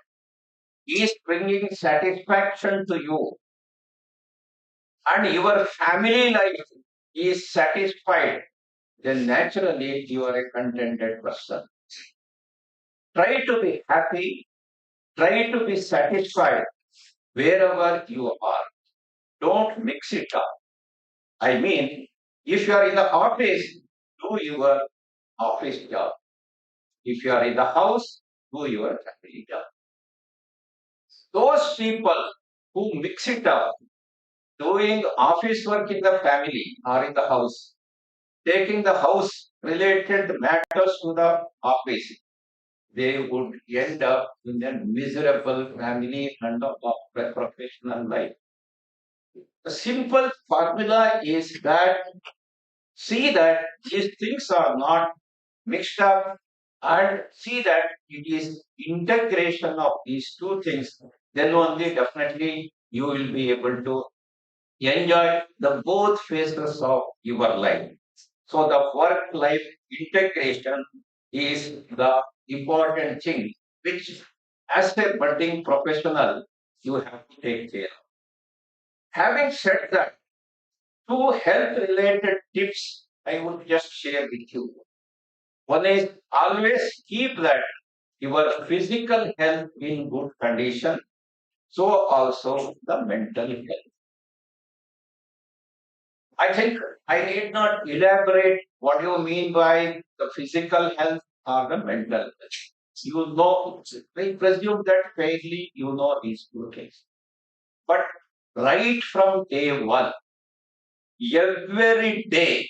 Speaker 3: is bringing satisfaction to you, and your family life is satisfied, then naturally you are a contented person. Try to be happy, try to be satisfied wherever you are. Don't mix it up. I mean, if you are in the office, do your office job. If you are in the house, do your family job. Those people who mix it up, doing office work in the family or in the house, taking the house related matters to the office, they would end up in a miserable family and a professional life. The simple formula is that see that these things are not mixed up and see that it is integration of these two things. Then only definitely you will be able to enjoy the both phases of your life. So the work-life integration is the important thing, which as a budding professional, you have to take care of. Having said that, two health-related tips I would just share with you. One is always keep that your physical health in good condition, so also the mental health. I think I need not elaborate what you mean by the physical health or the mental health. You know, I presume that fairly you know these two things. But right from day one, every day,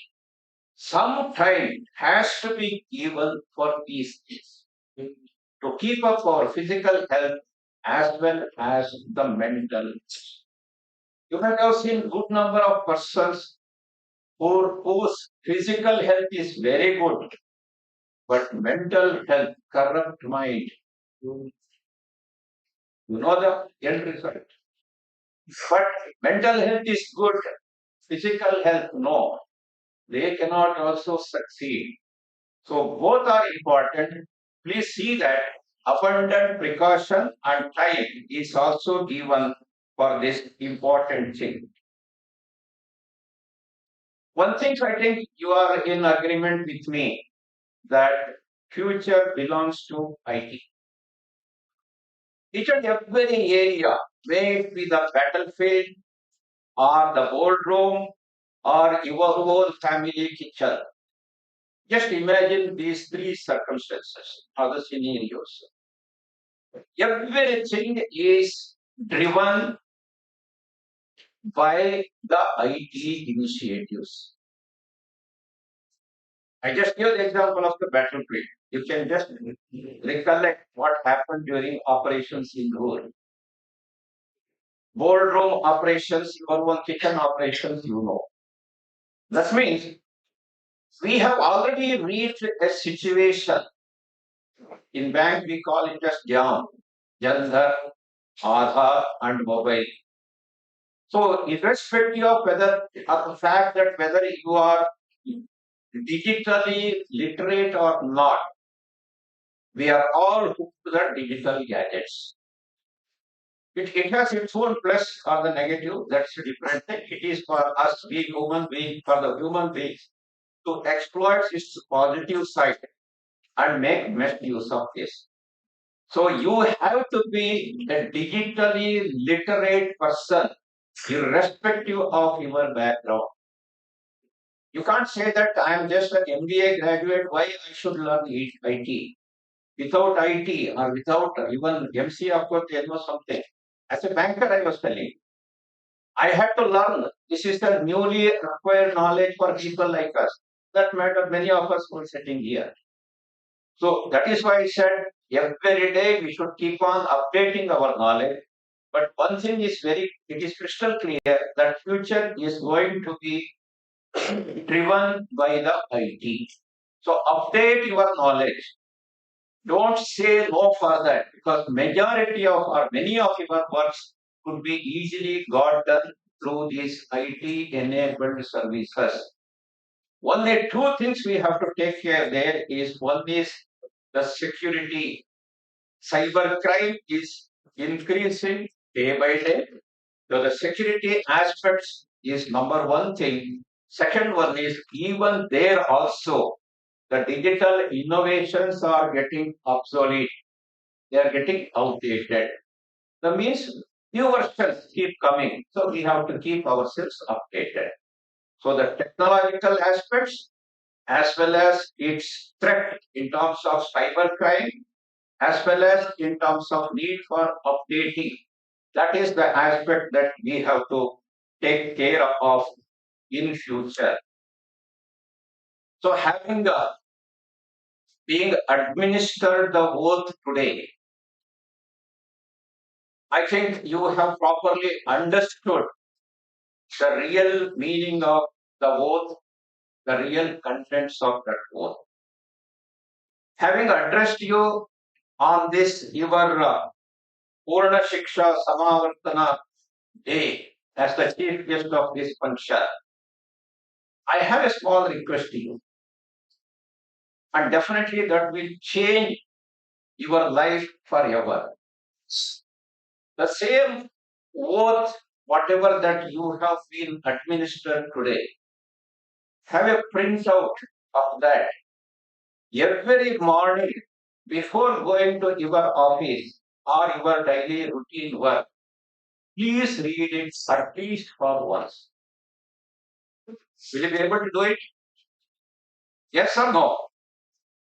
Speaker 3: some time has to be given for these things to keep up our physical health as well as the mental. You might have seen good number of persons whose physical health is very good, but mental health, corrupt mind. You know the end result. But mental health is good, physical health, no. They cannot also succeed. So both are important. Please see that abundant precaution and time is also given for this important thing. One thing I think you are in agreement with me that future belongs to IT. Each and every area, may it be the battlefield or the boardroom or your whole family kitchen. Just imagine these three circumstances or the scenarios. Everything is driven by the IT initiatives. I just give the example of the battlefield. You can just recollect what happened during operations in Ruhr. Boardroom operations, your own kitchen operations, you know. That means we have already reached a situation. In bank, we call it as JAM, Jandhar, Aadhaar, and mobile. So, irrespective of whether of the fact that whether you are digitally literate or not, we are all hooked to the digital gadgets. It has its own plus or the negative. That's a different thing. It is for us, we human beings, for the human beings, to exploit its positive side and make best use of this. So you have to be a digitally literate person, irrespective of your background. You can't say that I am just an MBA graduate, why I should learn IT? Without IT or without even MCA, of course, they know something. As a banker, I was telling, I had to learn. This is the newly acquired knowledge for people like us. That matter, many of us were sitting here. So that is why I said every day we should keep on updating our knowledge. But one thing is it is crystal clear that future is going to be driven by the IT. So update your knowledge. Don't say no for that because majority of or many of your works could be easily got done through these IT enabled services. Only two things we have to take care there is one is the security. Cyber crime is increasing day by day. So the security aspects is number one thing. Second one is even there also the digital innovations are getting obsolete. They are getting outdated. That means new versions keep coming. So we have to keep ourselves updated. So the technological aspects as well as its threat in terms of cyber crime as well as in terms of need for updating. That is the aspect that we have to take care of in future. So having being administered the oath today, I think you have properly understood the real meaning of the oath, the real contents of that oath. Having addressed you on this, your Poorn Shiksha Samavarthana day as the chief guest of this function, I have a small request to you, and definitely that will change your life forever. The same oath, whatever that you have been administered today, have a printout of that every morning before going to your office or your daily routine work. Please read it at least for once. Will you be able to do it? Yes or no?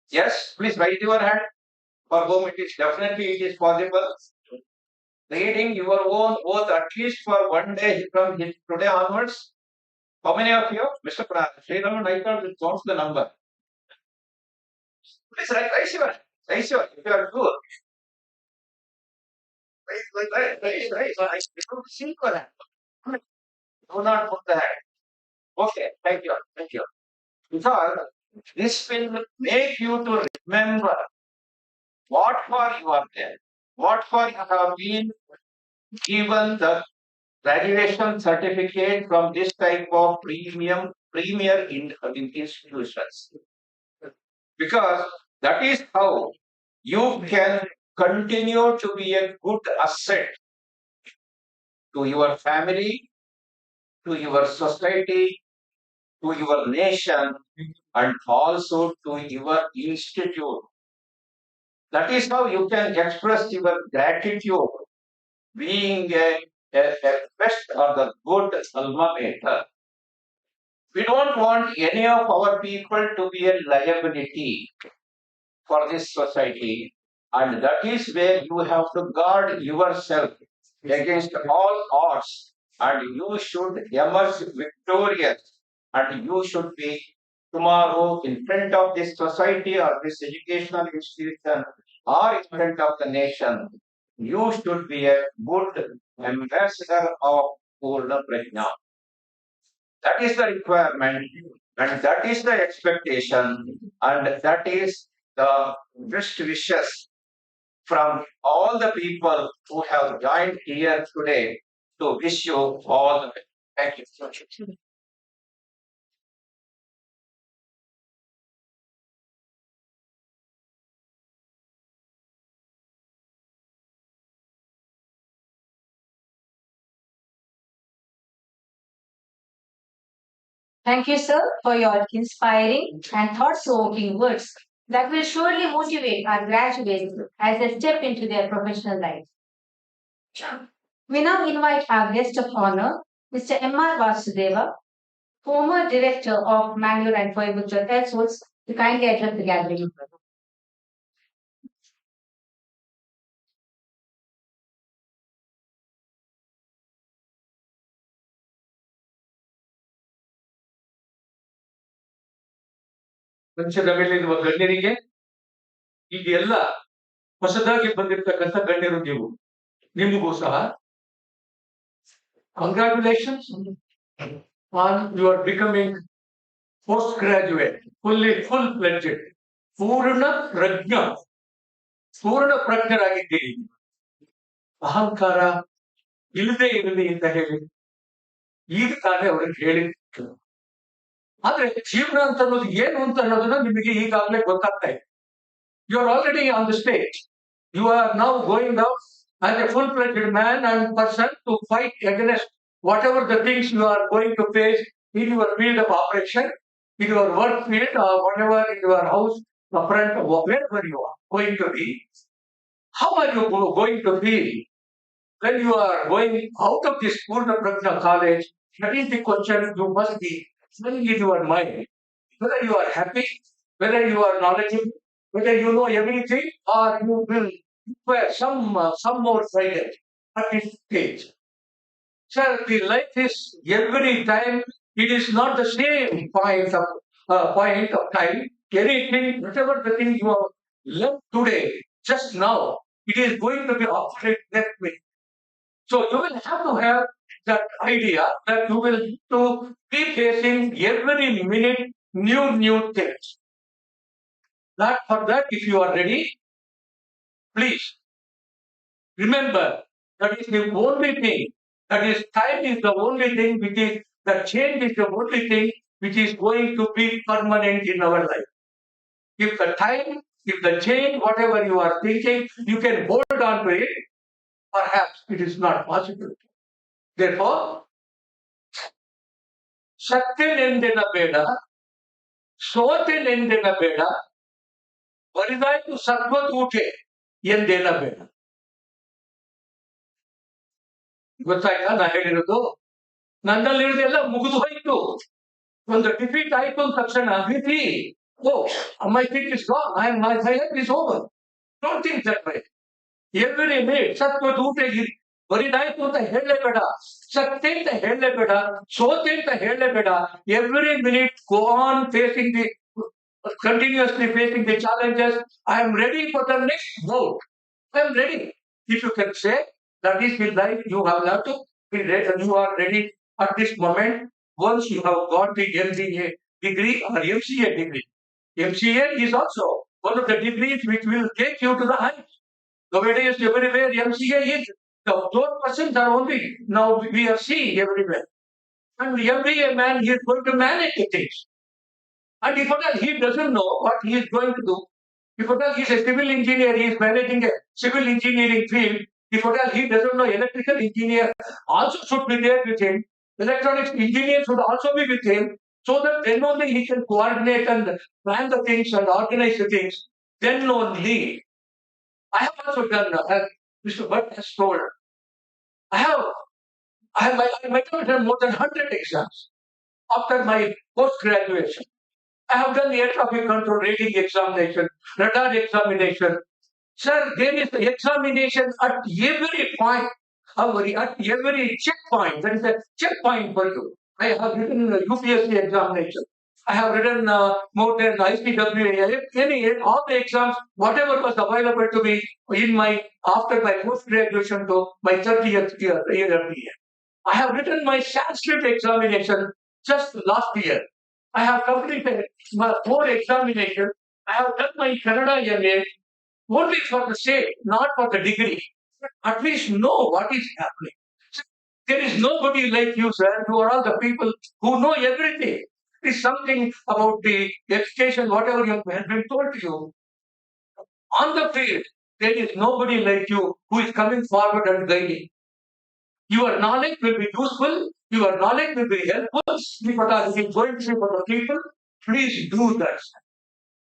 Speaker 3: Yes, please raise your hand. For whom it is definitely it is possible. Reading your own oath at least for one day from today onwards. How many of you? Mr. Sriram, I thought it counts the number. Please raise your hand. Raise your, if you are good. Raise. I don't see your hand. Do not put the hand. Okay, thank you. Thank you. Because this will make you to remember what for you are there, what for you have been given the graduation certificate from this type of premier institutions. Because that is how you can continue to be a good asset to your family, to your society, to your nation, and also to your institute. That is how you can express your gratitude, being a best or the good alma mater. We don't want any of our people to be a liability for this society, and that is where you have to guard yourself against all odds, and you should emerge victorious, and you should be tomorrow in front of this society or this educational institution or in front of the nation. You should be a good ambassador of Poornaprajna. That is the requirement, and that is the expectation, and that is the best wishes from all the people who have joined here today to wish you all the best. Thank you.
Speaker 2: Thank you, sir, for your inspiring and thought-provoking words that will surely motivate our graduates as they step into their professional life. We now invite our guest of honor, Mr. M.R. Vasudeva, former director of Bangalore and Coimbatore Airports, to kindly address the gathering.
Speaker 4: ಪಂಚದ ಮೇಲಿರುವ ಗಣ್ಯರಿಗೆ ಈಗ ಎಲ್ಲ ಹೊಸದಾಗಿ ಬಂದಿರತಕ್ಕಂಥ ಗಣ್ಯರು ನಿಮಗೂ ಸಹ congratulations on you are becoming post graduate full fledged ಪೂರ್ಣ ಪ್ರಜ್ಞರಾಗಿದ್ದೀರಿ. ಅಹಂಕಾರ ಇಲ್ಲದೆ ಇರಲಿ ಅಂತ ಹೇಳಿ ಈಗ ತಾನೇ ಅವ್ರಿಗೆ ಹೇಳಿದ್ರು. ಆದ್ರೆ ಜೀವನ ಅಂತ ಅನ್ನೋದು ಏನು ಅಂತ ಅನ್ನೋದನ್ನ ನಿಮಗೆ ಈಗಾಗಲೇ ಗೊತ್ತಾಗ್ತಾ ಇದೆ. You are already on the stage. You are now going out as a full-fledged man and person to fight against whatever the things you are going to face in your field of operation, in your work field, or whatever in your house, a friend, wherever you are going to be. How are you going to be when you are going out of this Poornaprajna college? That is the question you must be filling in your mind. Whether you are happy, whether you are knowledgeable, whether you know everything, or you will require some more guidance at this stage. Sir, the life is every time it is not the same point of time. anything, whatever the thing you have learned today, just now, it is going to be obsolete next week. So you will have to have that idea that you will to be facing every minute new things. That for that, if you are ready, please remember that is the only thing. That is time is the only thing which is the change is the only thing which is going to be permanent in our life. If the time, if the change, whatever you are thinking, you can hold on to it, perhaps it is not possible. Therefore, ಸತ್ಯನೆಂದೆನ ಬೇಡ ಸೋತೆನೆಂದೆನ ಬೇಡ ಬರಿದಾಯ್ತು ಸತ್ವದೂಟೆ ಎಂದೇನ ಬೇಡ. ಗೊತ್ತಾಯ್ತಾ ನಾ ಹೇಳಿರೋದು? ನನ್ನಲ್ಲಿರೋದೆಲ್ಲ ಮುಗಿದು ಹೋಯ್ತು. ಒಂದು defeat ಆಯ್ತು ಅಂದ ತಕ್ಷಣ ಭೀತಿ, oh my think is gone, my life is over. Don't think that way. Every minute ಸತ್ವದೂಟೆ ಬರಿದಾಯ್ತು ಅಂತ ಹೇಳಲೇಬೇಡ, ಸತ್ಯ ಅಂತ ಹೇಳಲೇಬೇಡ, ಸೋತೆ ಅಂತ ಹೇಳಲೇಬೇಡ. Every minute go on facing the continuously facing the challenges. I am ready for the next vote. I am ready. If you can say that is the life you have to be ready, you are ready at this moment. Once you have got the MBA degree or MCA degree. MCA is also one of the degrees which will take you to the heights. Nowadays, everywhere MCA is. Those persons are only now we are seeing everywhere. And the MBA man is going to manage the things. And if at all he doesn't know what he is going to do, if at all he is a civil engineer, he is managing a civil engineering field, if at all he doesn't know electrical engineer also should be there with him, electronics engineer should also be with him, so that then only he can coordinate and plan the things and organize the things. Then only. I have also done, as Mr. Bhat has told, I might have done more than 100 exams after my post-graduation. I have done air traffic control rating examination, radar examination. Sir, there is examination at every point, at every checkpoint. There is a checkpoint for you. I have written UPSC examination. I have written more than ICWA, all the exams, whatever was available to me in my after my post-graduation to my 30th year. I have written my Sanskrit examination just last year. I have completed my 4 examinations. I have done my Kannada MA only for the sake, not for the degree. At least know what is happening. There is nobody like you, sir. You are all the people who know everything. It is something about the education, whatever you have been told to you. On the field, there is nobody like you who is coming forward and guiding. Your knowledge will be useful. Your knowledge will be helpful. If at all you are going to for the people, please do that.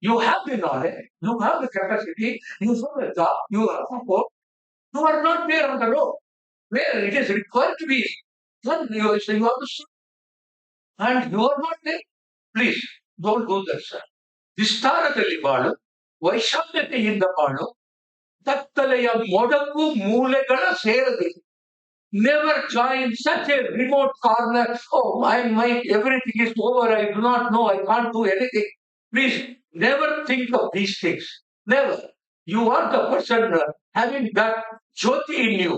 Speaker 4: You have the knowledge, you have the capacity, you have the job, you have support. You are not there on the road where it is required to be done. You have to sit. And you are not there. Please don't do that, sir. ವಿಸ್ತಾರದಲ್ಲಿ ಬಾಳು, ವೈಶಾಲ್ಯತೆಯಿಂದ ಬಾಳು, ಕತ್ತಲೆಯ ಮೊಡಕು ಮೂಲೆಗಳ ಸೇರಬೇಕು. Never join such a remote corner. Oh, my everything is over. I do not know. I can't do anything. Please, never think of these things. Never. You are the person having that jyoti in you.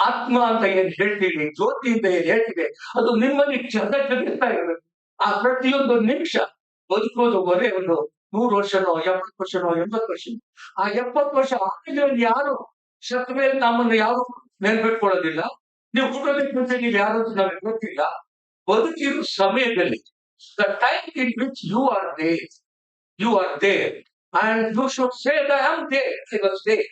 Speaker 4: ಆತ್ಮ ಅಂತ ಏನ್ ಹೇಳ್ತೀವಿ, ಜ್ಯೋತಿ ಅಂತ ಏನ್ ಹೇಳ್ತೀವಿ, ಅದು ನಿಮ್ಮಲ್ಲಿ ಚಲಿಸ್ತಾ ಇರಬೇಕು. ಆ ಪ್ರತಿಯೊಂದು ನಿಮಿಷ ಬದುಕೋದು ಬರೇ ಒಂದು 100 ವರ್ಷನೋ 70 ವರ್ಷನೋ 80 ವರ್ಷ. ಆ 70 ವರ್ಷ ಆಮೇಲೆ ಯಾರು ಸತ್ತ ಮೇಲೆ ನಮ್ಮನ್ನು ಯಾರು ನೆನ್ಪಿಟ್ಕೊಳ್ಳೋದಿಲ್ಲ. ನೀವು ಹುಟ್ಟೋದಕ್ಕೆ ಮುಂಚೆ ನೀವು ಯಾರು ಅಂತ ನಮಗೆ ಗೊತ್ತಿಲ್ಲ. ಬದುಕಿರೋ ಸಮಯದಲ್ಲಿ the time in which you are there and you should say that I am there, I was there.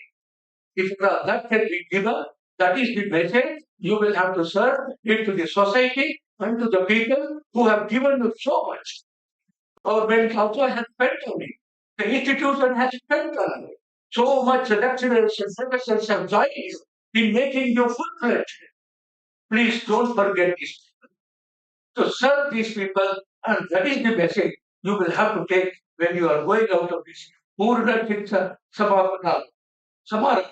Speaker 4: If that can be given, that is the message you will have to serve it to the society and to the people who have given you so much. Government also has spent on it. The institution has spent on it. So much lecturers and professors have joined you in making you full-fledged. Please don't forget this. To serve these people, and that is the message you will have to take when you are going out of this Poorn Shiksha Samavarthana.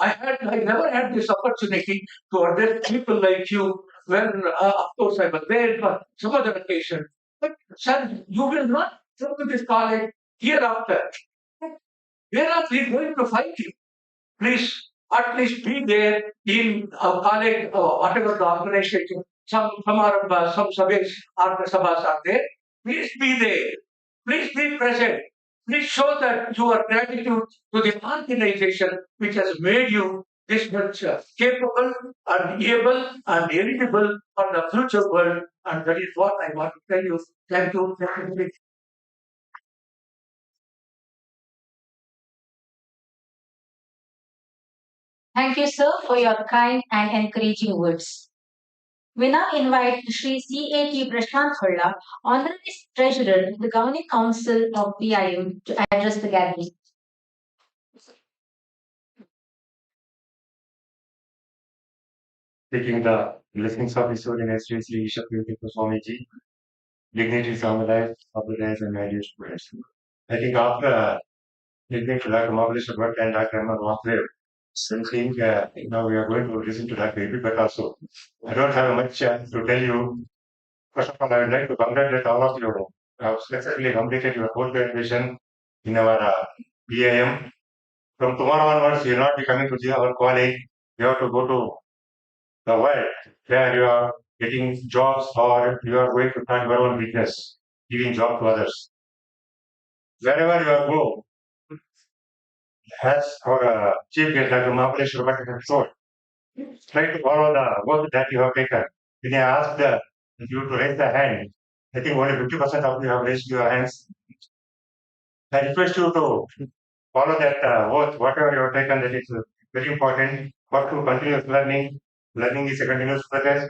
Speaker 4: I never had this opportunity to address people like you when, of course, I was there for some other occasion. But, sir, you will not through this college hereafter. Hereafter is going to fight you. Please at least be there in a college or whatever the organization, some Samarambha, some Sabhas or Sabhas are there. Please be there. Please be present. Please show that your gratitude to the organization which has made you this much capable and able and eligible for the future world. And that is what I want to tell you. Thank you. Thank you.
Speaker 2: Thank you, sir, for your kind and encouraging words. We now invite Shree C.A.T. Prashantha Holla, Honorary Treasurer, the Governing Council of PIM, to address the gathering.
Speaker 5: Taking the blessings of His Holiness Sri Eeshapriya Swamiji, dignitaries organized and various students. I think after listening to Dr. Mahabaleshwara Bhat and Dr. Admaru, I think now we are going to listen to Dr. Baby, but also I don't have much to tell you. First of all, I would like to congratulate all of you. You have successfully completed your whole graduation in our PIM. From tomorrow onwards, you will not be coming to our college. You have to go to the world where you are getting jobs or you are going to start your own business, giving job to others. Wherever you are go, as our chief guest, Dr. Mahabaleshwara Bhat has told, try to follow the work that you have taken. When I asked you to raise the hand, I think only 50% of you have raised your hands. I request you to follow that work, whatever you have taken, that is very important. Work to continuous learning. Learning is a continuous process.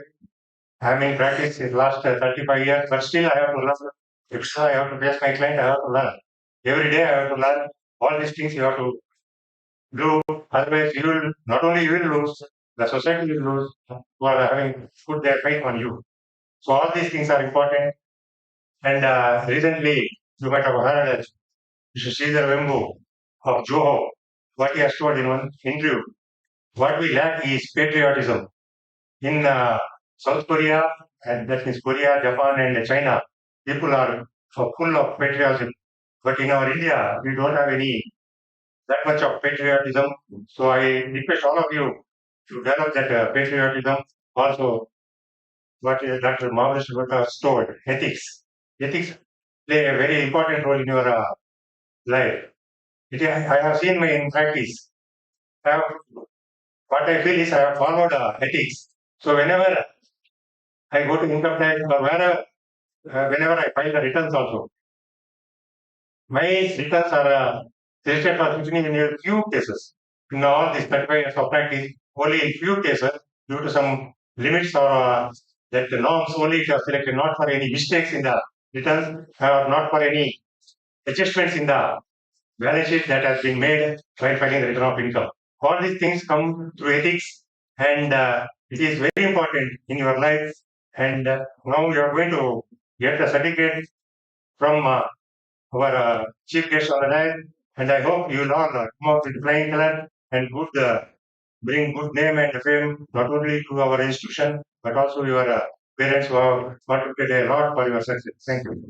Speaker 5: I have been practiced in last 35 years, but still I have to learn. If I have to face my client, I have to learn. Every day I have to learn. All these things you have to do. Otherwise, you will not only you will lose, the society will lose who are having put their faith on you. So all these things are important. And recently, you might have heard Mr. Sridhar Vembu of Joho, what he has told in one interview. What we lack is patriotism. In South Korea, and that means Korea, Japan, and China, people are full of patriotism. But in our India, we don't have any that much of patriotism. So I request all of you to develop that patriotism. Also, what Dr. Mahabaleshwara Bhat has told, ethics. Ethics play a very important role in your life. I have seen my in practice. What I feel is I have followed ethics. So whenever I go to income tax or whenever I file the returns also, my returns are registered for scrutiny in a few cases. In all these 35 years of practice, only in few cases, due to some limits or that the norms only it are selected, not for any mistakes in the returns or not for any adjustments in the balance sheet that has been made while filing the return of income. All these things come through ethics, and it is very important in your life. And now you are going to get the certificate from our chief guest on the night, and I hope you will all come out with flying color and bring good name and fame not only to our institution but also your parents who have contributed a lot for your success. Thank you.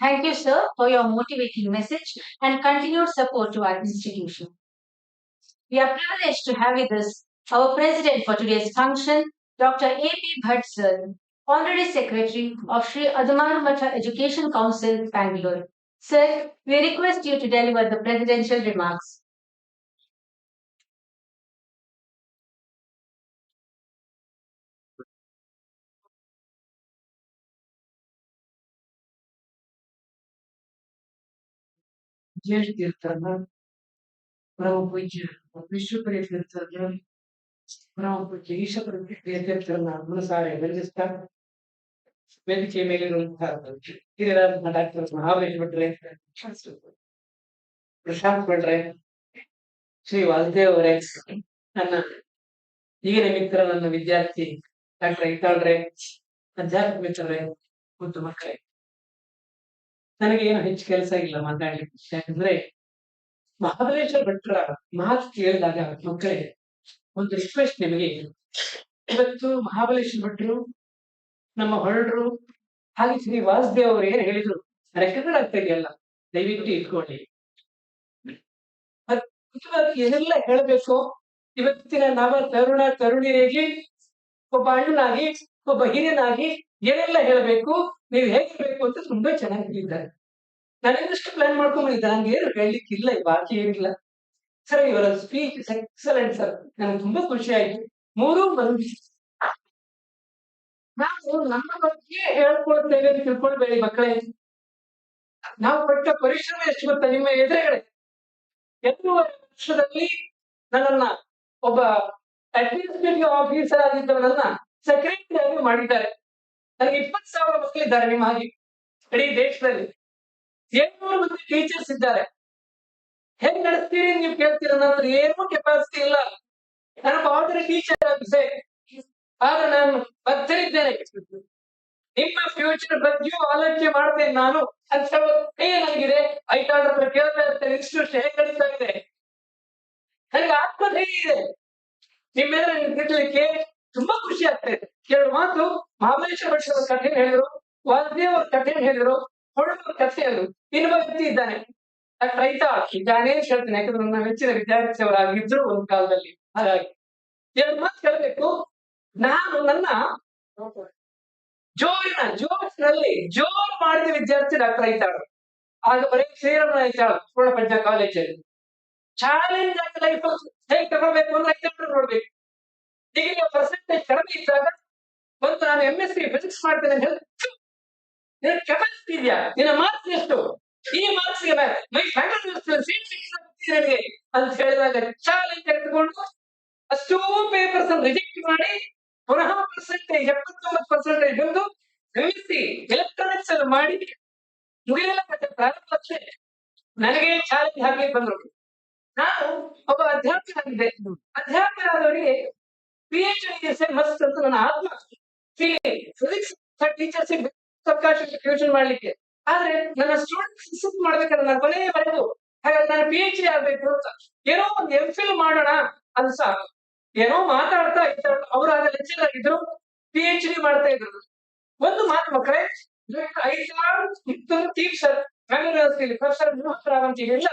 Speaker 2: Thank you, sir, for your motivating message and continued support to our institution. We are privileged to have with us our president for today's function, Dr. A.P. Bhatt, sir, Honorary Secretary of Sri Admaru Matha Education Council, Bangalore. Sir, we request you to deliver the presidential remarks.
Speaker 4: Dear Theertha, Prabhuji, Eeshapriya Theertha, Prabhuji, Eeshapriya Theertha, Munasare, Register, ವೇದಿಕೆ ಮೇಲಿರುವಂತಹ ಹಿರಿಯರಾದ doctor Mahabalesh ಭಟ್ರೆ, ಪ್ರಶಾಂತ್ ಭಟ್ರೆ, ಶ್ರೀ ವಾಸುದೇವ್ ಅವರೇ, ನನ್ನ ಈಗಿನ ಮಿತ್ರ, ನನ್ನ ವಿದ್ಯಾರ್ಥಿ doctor ಐತಾಳ್ರೆ, ಅಧ್ಯಾತ್ಮ ಮಿತ್ರರೇ ಮತ್ತು ಮಕ್ಕಳೇ, ನನಗೆ ಏನು ಹೆಚ್ಚು ಕೆಲಸ ಇಲ್ಲ ಮಾತಾಡ್ಲಿಕ್ಕೆ. ಯಾಕಂದ್ರೆ ಮಹಾಬಲೇಶ್ವರ ಭಟ್ರ ಮಾತು ಕೇಳಿದಾಗ ಮಕ್ಕಳೇ ಒಂದು ರಿಕ್ವೆಸ್ಟ್ ನಿಮಗೆ. ಇವತ್ತು ಮಹಾಬಲೇಶ್ವರ ಭಟ್ರು, ನಮ್ಮ ಹೊರಡರು, ಹಾಗೆ ಶ್ರೀ ವಾಸುದೇವ್ ಅವರು ಏನು ಹೇಳಿದ್ರು ರೆಕಾರ್ಡ್ ಆಗ್ತಾ ಇದೆಯಲ್ಲ, ದಯವಿಟ್ಟು ಇಟ್ಕೊಳ್ಳಿ. ಏನೆಲ್ಲ ಹೇಳಬೇಕು, ಇವತ್ತಿನ ನಾವ ತರುಣಿಯರಿಗೆ ಒಬ್ಬ ಅಣ್ಣನಾಗಿ, ಒಬ್ಬ ಹಿರಿಯನಾಗಿ ಏನೆಲ್ಲ ಹೇಳಬೇಕು, ನೀವು ಹೇಗಿರ್ಬೇಕು ಅಂತ ತುಂಬಾ ಚೆನ್ನಾಗಿ ಹೇಳಿದ್ದಾರೆ. ನಾನೆಂದಷ್ಟು ಪ್ಲಾನ್ ಮಾಡ್ಕೊಂಡಿದ್ದೆ, ನಂಗೆ ಏನು ಹೇಳಲಿಕ್ಕಿಲ್ಲ, ಬಾಕಿ ಏನಿಲ್ಲ ಸರ್. ಇವರ ಸ್ಪೀಚ್ ಎಕ್ಸಲೆಂಟ್ ಸರ್, ನನಗೆ ತುಂಬಾ ಖುಷಿ ಆಯ್ತು. ಮೂರೂ ಬಂದು ನಾವು ನಮ್ಮ ಬಗ್ಗೆ ಹೇಳ್ಕೊಳ್ತೇವೆ ಅಂತ ತಿಳ್ಕೊಳ್ಬೇಡಿ ಮಕ್ಕಳೇ. ನಾವು ಪಟ್ಟ ಪರಿಶ್ರಮ ಎಷ್ಟು ಗೊತ್ತಾ? ನಿಮ್ಮ ಎದುರುಗಡೆ 2 ವರ್ಷದಲ್ಲಿ ನನ್ನನ್ನ ಒಬ್ಬ ಅಡ್ಮಿನಿಸ್ಟ್ರೇಟಿವ್ ಆಫೀಸರ್ ಆಗಿದ್ದವನನ್ನ ಸೆಕ್ರೆಟರಿ ಆಗಿ ಮಾಡಿದ್ದಾರೆ. ನನಗೆ 20,000 ಮಕ್ಕಳಿದ್ದಾರೆ ನಿಮ್ಮ ಹಾಗೆ ಇಡೀ ದೇಶದಲ್ಲಿ. 700 ಮಂದಿ ಟೀಚರ್ಸ್ ಇದ್ದಾರೆ. ಹೆಂಗ್ ನಡೆಸ್ತೀರಿ ನೀವು ಕೇಳ್ತೀರ? ನನ್ನ ಏನೂ ಕೆಪಾಸಿಟಿ ಇಲ್ಲ, ನಾನು ಆರ್ಡರ್ ಟೀಚರ್ ಆಗಿದೆ. ಆದ್ರೆ ನಾನು ಬದ್ಧರಿದ್ದೇನೆ, ನಿಮ್ಮ ಫ್ಯೂಚರ್ ಬಗ್ಗೆಯೂ ಆಲೋಚನೆ ಮಾಡ್ತೇನೆ ನಾನು ಅಂತ ನನಗಿದೆ. ಐತಾಳ್ ಹತ್ರ ಕೇಳ್ತಾ ಇರ್ತೇನೆ, ಇನ್ಸ್ಟಿಟ್ಯೂಷನ್ ಹೇಗೆ ನಡೀತಾ ಇದೆ. ನನಗೆ ಆತ್ಮಧೈರ್ಯ ಇದೆ ನಿಮ್ಮೆಲ್ಲ ತಿಳ್ಲಿಕ್ಕೆ ತುಂಬಾ ಖುಷಿ ಆಗ್ತಾ ಇದೆ. 2 ಮಾತು ಮಹಾಬಲೇಶ್ವರ ಭಟ್ ಅವರ ಕಥೆ ಹೇಳಿದ್ರು, ವಾಸುದೇವ್ ಅವ್ರ ಕಥೆ ಹೇಳಿದ್ರು, ಹೊರಡವ್ರ ಕಥೆ ಹೇಳಿದ್ರು. ಇನ್ನೊಬ್ಬ ವ್ಯಕ್ತಿ ಇದ್ದಾನೆ, ರೈತ ಇದ್ದಾನೆ ಹೇಳ್ತೇನೆ, ಯಾಕಂದ್ರೆ ನನ್ನ ಮೆಚ್ಚಿನ ವಿದ್ಯಾರ್ಥಿಯವರಾಗಿದ್ರು ಒಂದು ಕಾಲದಲ್ಲಿ. ಹಾಗಾಗಿ 2 ಮಾತು ಹೇಳಬೇಕು. ನಾನು ನನ್ನ ಜೋರಿನಲ್ಲಿ ಜೋರು ಮಾಡಿದ ವಿದ್ಯಾರ್ಥಿ ಡಾಕ್ಟರ್ ಐತಾಳ್. ಆಗ ಬರೀ ಶ್ರೀರಾಮ ಐತಾಳ್ ಪೂರ್ಣಪ್ರಜ್ಞಾ ಕಾಲೇಜಲ್ಲಿ ಚಾಲೆಂಜ್ ಆಗಿ ಲೈಫ್ ಹೇಗೆ ತಗೋಬೇಕು ಅಂದ್ರೆ ಐತಾಳ್ ನೋಡ್ಬೇಕು. ಡಿಗ್ರಿ ಪರ್ಸೆಂಟೇಜ್ ಕಡಿಮೆ ಇದ್ದಾಗ ಬಂದು ನಾನು MSc ಫಿಸಿಕ್ಸ್ ಮಾಡ್ತೇನೆ ಅಂತ ಹೇಳಿ, ನಿನ್ನ ಕೆಪಾಸಿಟಿ ಇದೆಯಾ, ನಿನ್ನ ಮಾರ್ಕ್ಸ್ ಎಷ್ಟು, ಈ ಮಾರ್ಕ್ಸ್ ನನಗೆ ಅಂತ ಹೇಳಿದಾಗ ಚಾಲೆಂಜ್ ತೆಗೆದುಕೊಂಡು ಅಷ್ಟೂ ಪೇಪರ್ಸ್ ರಿಜೆಕ್ಟ್ ಮಾಡಿ ಪುನಃ ಪರ್ಸೆಂಟೇಜ್ 79% ಬಂದು MSc ಎಲೆಕ್ಟ್ರಾನಿಕ್ಸ್ ಅಲ್ಲಿ ಮಾಡಿ ಮುಗಿಲೆಲ್ಲ ಪ್ರಾರಂಭ. ನನಗೆ ಚಾಲೆಂಜ್ ಹಾಕಲಿಕ್ಕೆ ಬಂದ್ರು. ನಾನು ಒಬ್ಬ ಅಧ್ಯಾಪಕನಾಗಿದ್ದೆ. ಅಧ್ಯಾಪಕರಾದವರಿಗೆ PhD ಮಸ್ತ್ ಅಂತ ನನ್ನ ಆತ್ಮ ಫಿಸಿಕ್ಸ್ ಟೀಚರ್ಸ್ ಅವಕಾಶ ಟ್ಯೂಷನ್ ಮಾಡ್ಲಿಕ್ಕೆ. ಆದ್ರೆ ನನ್ನ ಸ್ಟೂಡೆಂಟ್ಸ್ ರಿಸರ್ಚ್ ಮಾಡ್ಬೇಕಾದ್ರೆ ನಾನು ಕೊನೆಯವರೆಗೂ ಹಾಗಾದ್ರೆ ನಾನು PhD ಆಗ್ಬೇಕು ಅಂತ, ಏನೋ ಒಂದು MPhil ಮಾಡೋಣ ಅನ್ಸ, ಏನೋ ಮಾತಾಡ್ತಾ ಇದ್ದಾರೆ. ಅವರು ಆಗ ಲೆಕ್ಚರ್ ಆಗಿದ್ರು, PhD ಮಾಡ್ತಾ ಇದ್ರು. ಒಂದು ಮಾತು ಮಕ್ಕಳೇ, Aithal team sir Bangalore professor ಅಂತ ಎಲ್ಲ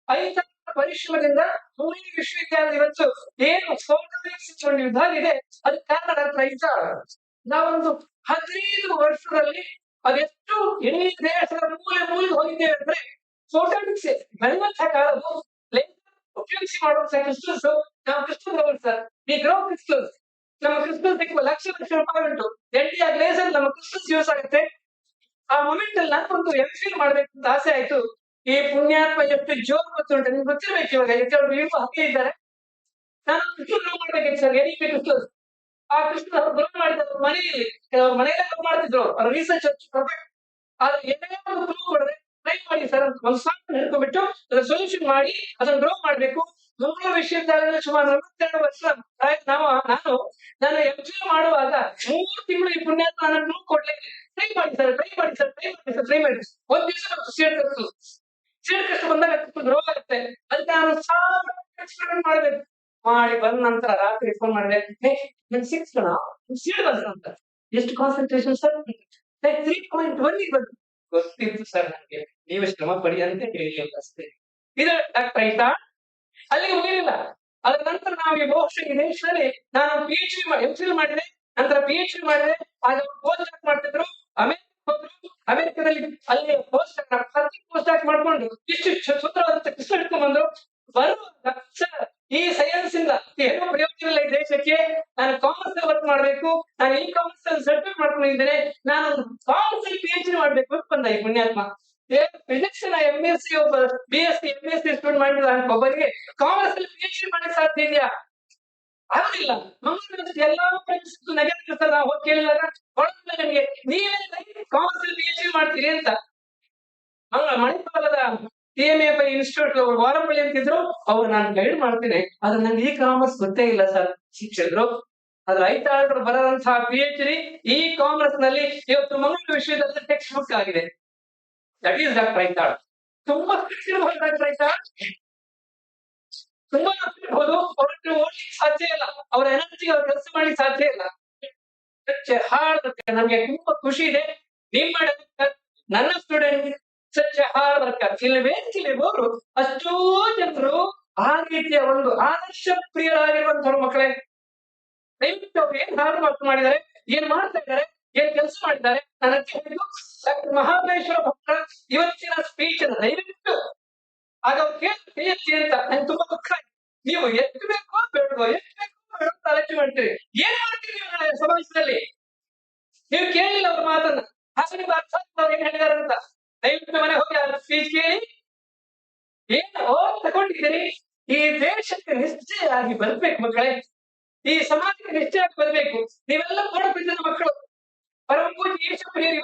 Speaker 4: Aithal ಪರಿಶ್ರಮದಿಂದ ಪೂರ್ಣ ವಿಶ್ವವಿದ್ಯಾಲಯ ಇವತ್ತು ಏನು ಫೋಟೋನಿಕ್ಸ್ ಒಂದು ವಿಭಾಗ ಇದೆ, ಅದು ಕಾರಣ ಡಾಕ್ಟರ್ Aithal. ನಾವೊಂದು 15 ವರ್ಷದಲ್ಲಿ ಅದೆಷ್ಟು ಇಡೀ ದೇಶದ ಮೂಲೆ ಹೋಗಿದ್ದೇವೆ ಅಂದ್ರೆ ಫೋಟೋನಿಕ್ಸ್ ಬೆಳೆಯುವಂತಹ ಕಾಲದ್ದು ಉಪಯೋಗಿಸಿ ಮಾಡುವಂತಹ ಕ್ರಿಸ್ಟಲ್ಸ್. ನಾವು ಕ್ರಿಸ್ಟಲ್ ಸರ್, ಈ ಗ್ರೋ ಕ್ರಿಸ್ಟಲ್ಸ್, ನಮ್ಮ ಕ್ರಿಸ್ಟಲ್ ಸಿಕ್ಕುವ ಲಕ್ಷ ರೂಪಾಯಿ ಉಂಟು. NTR ಗ್ಲೇಸರ್ ನಮ್ಮ ಕ್ರಿಸ್ಟಲ್ಸ್ ಯೂಸ್ ಆಗುತ್ತೆ. ಆ ಮೊಮೆಂಟ್ ಅಲ್ಲಿ ನಾನು ಒಂದು MPhil ಮಾಡ್ಬೇಕು ಅಂತ ಆಸೆ ಆಯ್ತು. ಈ ಪುಣ್ಯಾತ್ಮ ಎಷ್ಟು ಜೋರ್ ಗೊತ್ತುಂಟು ನಿಮ್ಗೆ ಗೊತ್ತಿರ್ಬೇಕು. ಇವಾಗ ಹಾಗೆ ಇದ್ದಾರೆ. ನಾನು ಕ್ರಿಸ್ಟಲ್ ಗ್ರೋ ಮಾಡ್ಬೇಕಿತ್ತು ಸರ್, NEP ಕ್ರಿಸ್ಟಲ್ಸ್. ಆ ಕೃಷ್ಣ ಗ್ರೋ ಮಾಡಿದ್ರು ಮನೆಯಲ್ಲಿ ಗ್ರೋ ಮಾಡ್ತಿದ್ರು, ಅವ್ರ ರಿಸರ್ಚ್ ಪರ್ಫೆಕ್ಟ್. ಆದ್ರೆ ಏನೇ ಒಂದು ಗ್ರೋ ಕೊಡದೆ ಟ್ರೈ ಮಾಡಿ ಸರ್, ಒಂದು ಸಾಫ್ಟ್ ಹಿಡ್ಕೊಂಡ್ಬಿಟ್ಟು ಅದನ್ನ ಸೊಲ್ಯೂಷನ್ ಮಾಡಿ ಅದನ್ನ ಗ್ರೋ ಮಾಡ್ಬೇಕು. ಮಂಗಳೂರು ವಿಶ್ವವಿದ್ಯಾಲಯದಲ್ಲಿ ಸುಮಾರು 42 ವರ್ಷ ನಾನು MPhil ಮಾಡುವಾಗ 3 ತಿಂಗಳು ಈ ಪುಣ್ಯಾತ್ಮ ನನ್ನ ಗ್ರೋ ಕೊಡ್ಲಿಕ್ಕೆ ಟ್ರೈ ಮಾಡಿ ಒಂದ್ ದಿವಸ ಸೀಡ್ ಕಷ್ಟ ಬಂದಾಗ ಗ್ರೋ ಆಗುತ್ತೆ. ಅದಕ್ಕೆ ನಾನು ಎಕ್ಸ್ಪೆರಿಮೆಂಟ್ ಮಾಡ್ಬೇಕು. ಮಾಡಿ ಬಂದ ನಂತರ ರಾತ್ರಿ ಫೋನ್ ಮಾಡಿದೆ, ನನ್ 6 ಸೀಡ್ ಬಂದಂತ. ಎಷ್ಟು ಕಾನ್ಸಂಟ್ರೇಷನ್ ಸರ್? 3.1 ಬಂದು. ಗೊತ್ತಿತ್ತು ಸರ್ ನನಗೆ, ನೀವು ಶ್ರಮ ಪಡಿ ಅಂತ ಹೇಳಿಲ್ಲ ಅಷ್ಟೇ. ಇದು ಡಾಕ್ಟರ್ Aithal. ಅಲ್ಲಿಗೆ ಮುಗಿಲಿಲ್ಲ. ಅದ್ರ ನಂತರ ನಾವು ಬಹುಶಃ ಈ ದೇಶದಲ್ಲಿ ನಾನು MPhil ಮಾಡಿದೆ, ನಂತರ PhD ಮಾಡಿದೆ. ಆಗ ಪೋಸ್ಟ್ ಮಾಡ್ತಿದ್ರು, ಅಮೆರಿಕದಲ್ಲಿ ಅಲ್ಲಿ ಪೋಸ್ಟ್ ಮಾಡ್ಕೊಂಡು ಇಷ್ಟು ಸೂತ್ರವಾದಂತ ಕೃಷ್ಣ ಇಟ್ಕೊಂಡ್ ಬಂದ್ರು. ಬರುವಾಗ ಸರ್ ಈ ಸೈನ್ಸ್ ಇಂದ ಏನೋ ಪ್ರಯೋಜನ ಇಲ್ಲ ಈ ದೇಶಕ್ಕೆ, ನಾನು ಕಾಮರ್ಸ್ ಅಲ್ಲಿ ವರ್ಕ್ ಮಾಡ್ಬೇಕು, ನಾನು ಈ ಕಾಮರ್ಸ್ ಅಲ್ಲಿ ಸರ್ಟಿಫಿಕೇಟ್ ಮಾಡ್ಕೊಂಡಿದ್ದೇನೆ, ನಾನು ಕಾಮರ್ಸ್ ಅಲ್ಲಿ PhD ಮಾಡ್ಬೇಕು ಅಂತ ಬಂದ ಈ ಪುಣ್ಯಾತ್ಮ. ಫಿಸಿಕ್ಸ್ MSc ಒಬ್ಬ BSc MSc ಸ್ಟೂಡೆಂಟ್ ಮಾಡಿದ ಒಬ್ಬರಿಗೆ ಕಾಮರ್ಸ್ ಅಲ್ಲಿ PhD ಮಾಡಕ್ಕೆ ಸಾಧ್ಯ ಇದೆಯಾ? ಆಗುದಿಲ್ಲ. ಮಂಗಳೂರು ಎಲ್ಲಾ ನೆಗೆಟಿವ್ ಸರ್. ನಾವು ಹೋಗಿ ಕೇಳಿದಾಗ ನನಗೆ ನೀವೇ ಕಾಮರ್ಸ್ ಅಲ್ಲಿ PhD ಮಾಡ್ತೀರಿ ಅಂತ. ಮಣಿಪಾಲದ TMA ಇನ್ಸ್ಟಿಟ್ಯೂಟ್ ವಾರಪಳ್ಳಿ ಅಂತಿದ್ರು, ಅವ್ರು ನಾನು ಗೈಡ್ ಮಾಡ್ತೀನಿ, ಆದ್ರೆ ನಂಗೆ ಈ ಕಾಮರ್ಸ್ ಗೊತ್ತೇ ಇಲ್ಲ ಸರ್ ಶಿಕ್ಷಕರು. ಆದ್ರೆ Aithal ಬರೋದಂತಹ PhD ಈ ಕಾಮರ್ಸ್ ನಲ್ಲಿ ಇವತ್ತು ಮಂಗಳೂರು ವಿಶ್ವವಿದ್ಯಾಲಯದ ಟೆಕ್ಸ್ಟ್ ಬುಕ್ ಆಗಿದೆ. That is doctor Aithal. ತುಂಬಾ ಡಾಕ್ಟರ್ Aithal. ತುಂಬಾ ಇರ್ಬೋದು, ಅವ್ರಿಗೆ ಓಡ್ಲಿಕ್ಕೆ ಸಾಧ್ಯ ಇಲ್ಲ, ಅವ್ರ ಎನರ್ಜಿ ಅವ್ರ ಕೆಲಸ ಮಾಡ್ಲಿಕ್ಕೆ ಸಾಧ್ಯ ಇಲ್ಲ. Hard worker. ನಮ್ಗೆ ತುಂಬಾ ಖುಷಿ ಇದೆ ನಿಮ್ಮ ನನ್ನ ಸ್ಟೂಡೆಂಟ್ ಸಚ್ ಹಾರ್ಡ್ ವರ್ಕರ್. ಇಲ್ಲಿ ವೇದಿಕೆಯಲ್ಲಿರುವವರು ಅಷ್ಟೋ ಜನರು ಆ ರೀತಿಯ ಒಂದು ಆದರ್ಶ ಪ್ರಿಯರಾಗಿರುವಂತಹ ಮಕ್ಕಳೇ. ದಯವಿಟ್ಟು ಅವ್ರು ಏನ್ ಹಾರ್ಡ್ ವರ್ಕ್ ಮಾಡಿದ್ದಾರೆ, ಏನ್ ಮಾಡ್ತಾ ಇದ್ದಾರೆ, ಏನ್ ಕೆಲಸ ಮಾಡಿದ್ದಾರೆ, ನನ್ನ ಡಾಕ್ಟರ್ ಮಹಾಬಲೇಶ್ವರ ಭಟ್ರ ಇವತ್ತಿನ ಸ್ಪೀಚ್ ಅನ್ನು ದಯವಿಟ್ಟು ಆಗ ಅವ್ರು ಕೇಳ್ತಿ ಅಂತ ನಂಗೆ ತುಂಬಾ ದುಃಖ. ನೀವು ಎಷ್ಟು ಬೇಕೋ ಬೇಡವೋ, ಎಷ್ಟು ಬೇಕೋ ಬೇಡ ಆಲೋಚನೆ ಮಾಡ್ತೀರಿ. ಏನ್ ಮಾಡ್ತೀರಿ ನೀವು ನಾಳೆ ಸಮಾಜದಲ್ಲಿ? ನೀವು ಕೇಳಿಲ್ಲ ಅವ್ರ ಮಾತನ್ನ, ಹಾಗೆ ನಿಮ್ಗೆ ಅರ್ಥ ಅವ್ರು ಏನ್ ಹೇಳಿದಾರೆ ಅಂತ. ದಯವಿಟ್ಟು ಮನೆ ಹೋಗಿ ಆ ಸ್ಪೀಚ್ ಕೇಳಿ ಏನು ತಗೊಂಡಿದ್ದೀರಿ. ಈ ದೇಶಕ್ಕೆ ನಿಶ್ಚಯ ಆಗಿ ಬರ್ಬೇಕು ಮಕ್ಕಳೇ, ಈ ಸಮಾಜಕ್ಕೆ ನಿಶ್ಚಯ ಆಗಿ ಬರ್ಬೇಕು. ನೀವೆಲ್ಲ ನೋಡಬೇಕಿದ್ದ ಮಕ್ಕಳು. ಪರಮ ಪೂಜ್ಯ ಈಶಾಪ್ರಿಯರು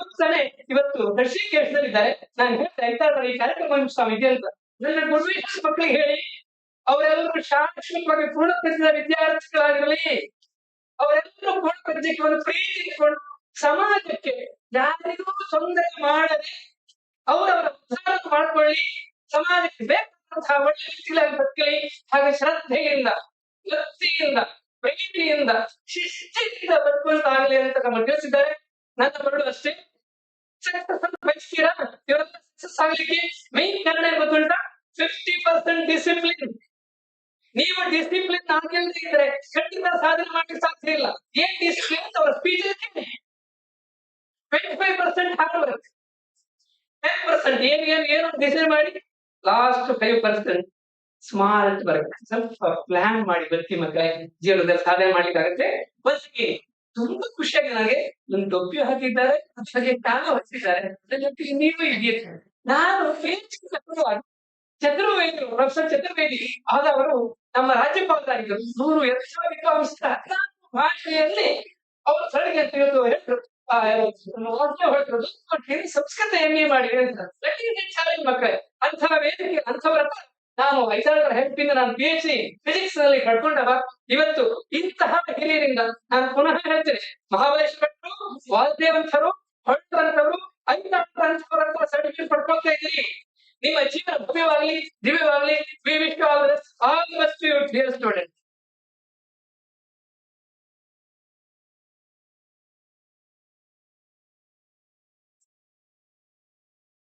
Speaker 4: ಇವತ್ತು ಋಷಿಕೇಶದಲ್ಲಿದ್ದಾರೆ. ನಾನು ಹೇಳ್ತಾ ಐತಾಳ ಈ ಕಾರ್ಯಕ್ರಮ ಸ್ವಾಮೀಜಿ ಅಂತ ನನ್ನ ಗುರುವಿನ ಮಕ್ಕಳಿಗೆ ಹೇಳಿ, ಅವರೆಲ್ಲರೂ ಶಾಶ್ವತವಾಗಿ ಪೂರ್ಣಪ್ರಜ್ಞ ವಿದ್ಯಾರ್ಥಿಗಳಾಗಿರಲಿ. ಅವರೆಲ್ಲರೂ ಪೂರ್ಣಪ್ರಜ್ಞಕ್ಕೆ ಒಂದು ಪ್ರೀತಿ ಇಟ್ಕೊಂಡು ಸಮಾಜಕ್ಕೆ ಯಾರಿಗೂ ತೊಂದರೆ ಮಾಡದೆ ಅವರವರ ಉದ್ಧಾರ ಮಾಡ್ಕೊಳ್ಳಿ, ಸಮಾಜಕ್ಕೆ ಬೇಕಾದಂತಹ ಒಳ್ಳೆ ವ್ಯಕ್ತಿಗಳಾಗಿ ಬದುಕಲಿ. ಹಾಗೆ ಶ್ರದ್ಧೆಯಿಂದ, ಭಕ್ತಿಯಿಂದ, ಪ್ರೀತಿಯಿಂದ, ಶಿಸ್ತಿನಿಂದ ಬದುಕುವಂತಾಗಲಿ ಅಂತ ನಮ್ಮ ತಿಳಿಸಿದ್ದಾರೆ. ನನ್ನ ಮಗಳು ಅಷ್ಟೇ ಸಕ್ಸಸ್ ಅನ್ನು ಬಯಸ್ತೀರಾ? ಇವರೆಲ್ಲ ಸಕ್ಸಸ್ ಆಗ್ಲಿಕ್ಕೆ ಮೈನ್ ಕಾರಣ ಗೊತ್ತುಂಟ, 50% ಡಿಸಿಪ್ಲಿನ್. ನೀವು ಡಿಸಿಪ್ಲಿನ್ ಆಗಿಲ್ಲದೆ ಇದ್ರೆ ಖಂಡಿತ ಸಾಧನೆ ಮಾಡ್ಲಿಕ್ಕೆ ಸಾಧ್ಯ ಇಲ್ಲ. ಏನ್ ಡಿಸಿಪ್ಲಿನ್ ಅವರ ಸ್ಪೀಚ್ 25% ಹಾರ್ಡ್ ವರ್ಕ್, 10% ಏನು ಡಿಸೈಡ್ ಮಾಡಿ, ಲಾಸ್ಟ್ 5% ಸ್ಮಾರ್ಟ್ ವರ್ಕ್. ಸ್ವಲ್ಪ ಪ್ಲಾನ್ ಮಾಡಿ ಬರ್ತಿ ಮಕ್ಕಳೇ, ಜೀವನದಲ್ಲಿ ಸಾಧನೆ ಮಾಡ್ಲಿಕ್ಕೆ ಆಗುತ್ತೆ. ಬಸ್ಗೆ ತುಂಬಾ ಖುಷಿಯಾಗಿ ನನಗೆ ಒಂದು ಟೊಪ್ಪಿ ಹಾಕಿದ್ದಾರೆ, ಹಾಗೆ ಕಾಲು ಹಚ್ಚಿದ್ದಾರೆ. ನೀವು ಇದೆಯಾ? ನಾನು ಚತುರ್ವೇದಿ, ಪ್ರೊಫೆಸರ್ ಚತುರ್ವೇದಿ ಆಗ ಅವರು ನಮ್ಮ ರಾಜ್ಯಪಾಲರಾಗಿದ್ದರು. 100 ವಿದ್ವಾಂಸರ 14 ಭಾಷೆಯಲ್ಲಿ ಅವರು ಸರಿಗೆ ಅಂತ ಹೇಳಿದ್ರು. ಸಂಸ್ಕೃತ MA ಮಾಡಿದ್ರೆ ಅಂತ ಚಾಲೆಂಜ್ ಮಕ್ಕಳೇ. ಅಂತಹ ವೇದಿಕೆ ಅಂಥವರ ನಾನು ಐತಾಳ ಹೆಲ್ಪ್ ಇಂದ ನಾನು PhD ಫಿಸಿಕ್ಸ್ ನಲ್ಲಿ ಪಡ್ಕೊಂಡವ. ಇವತ್ತು ಇಂತಹ ಹಿರಿಯರಿಂದ ನಾನು ಪುನಃ ಹೇಳ್ತೇನೆ, ಮಹಾಬಲೇಶ್ವರ ಭಟ್ರು, ವಾಸುದೇವಂತರು, ಹೊಳ್ಳಂತವರು, ಐತಾಳ ಸರ್ಟಿಫಿಕೇಟ್ ಪಡ್ಕೊಳ್ತಾ ಇದ್ದೀರಿ. ನಿಮ್ಮ ಜೀವನ ಭವ್ಯವಾಗಲಿ, ದಿವ್ಯವಾಗಲಿ. We wish you all the best to you dear student.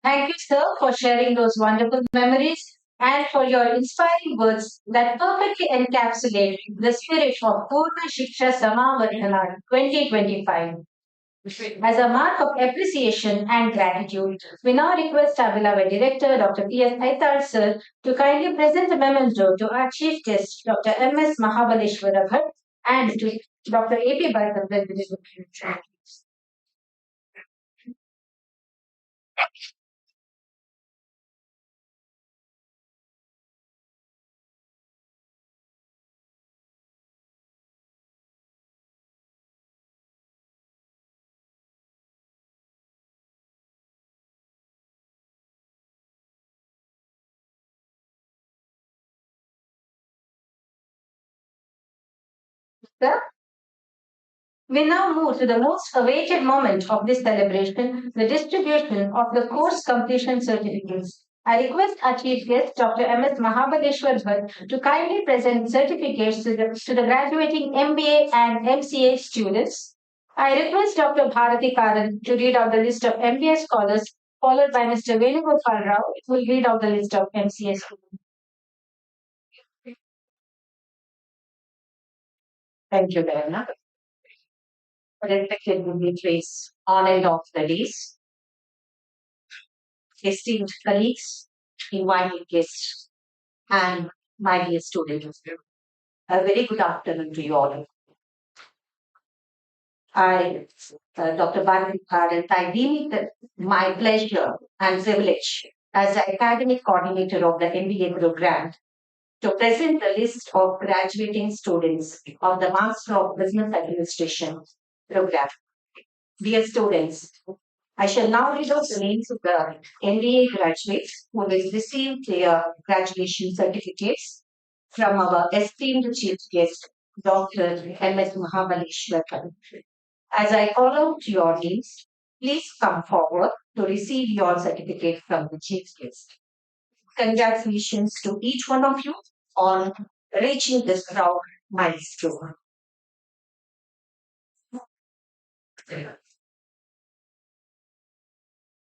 Speaker 2: Thank you, sir, for sharing those wonderful memories and for your inspiring words that perfectly encapsulate the spirit of Poorn Shiksha Samavarthana 2025. As a mark of appreciation and gratitude, we now request our beloved director, Dr. P.S. Aithal, sir, to kindly present a memento to our chief guest, Dr. M.S. Mahabaleshwara Bhat, and to Dr. A.P. Bharat. We now move to the most awaited moment of this celebration, the distribution of the course completion certificates. I request our chief guest, Dr. M.S. Mahabaleshwar Bhat, to kindly present certificates to the graduating MBA and MCA students. I request Dr. Bharati Karan to read out the list of MBA scholars, followed by Mr. Venugopal Rao, who will read out the list of MCA students. Thank you very much. Respected dignitaries on and off the days, esteemed colleagues, invited guests, and my dear students, a very good afternoon to you all. I, Dr. Bharati, I deem it my pleasure and privilege as the academic coordinator of the MBA program to present the list of graduating students of the Master of Business Administration program. Dear students, I shall now read out the names of the MBA graduates who will receive their graduation certificates from our esteemed chief guest, Dr. M.S. Mahabaleshwar. As I call out your names, please come forward to receive your certificate from the chief guest. Congratulations to each one of you
Speaker 6: on reaching this proud milestone.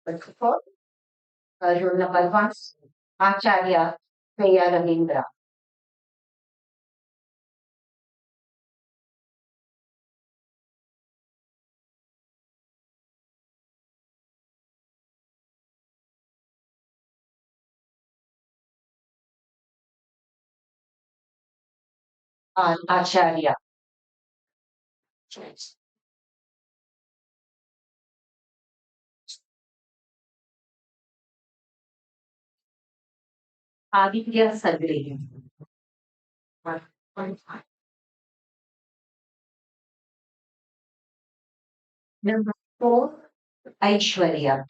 Speaker 6: For roll number one, Acharya Priya Ramindra. Acharya. Aditya Sadri. Number four, Aishwarya.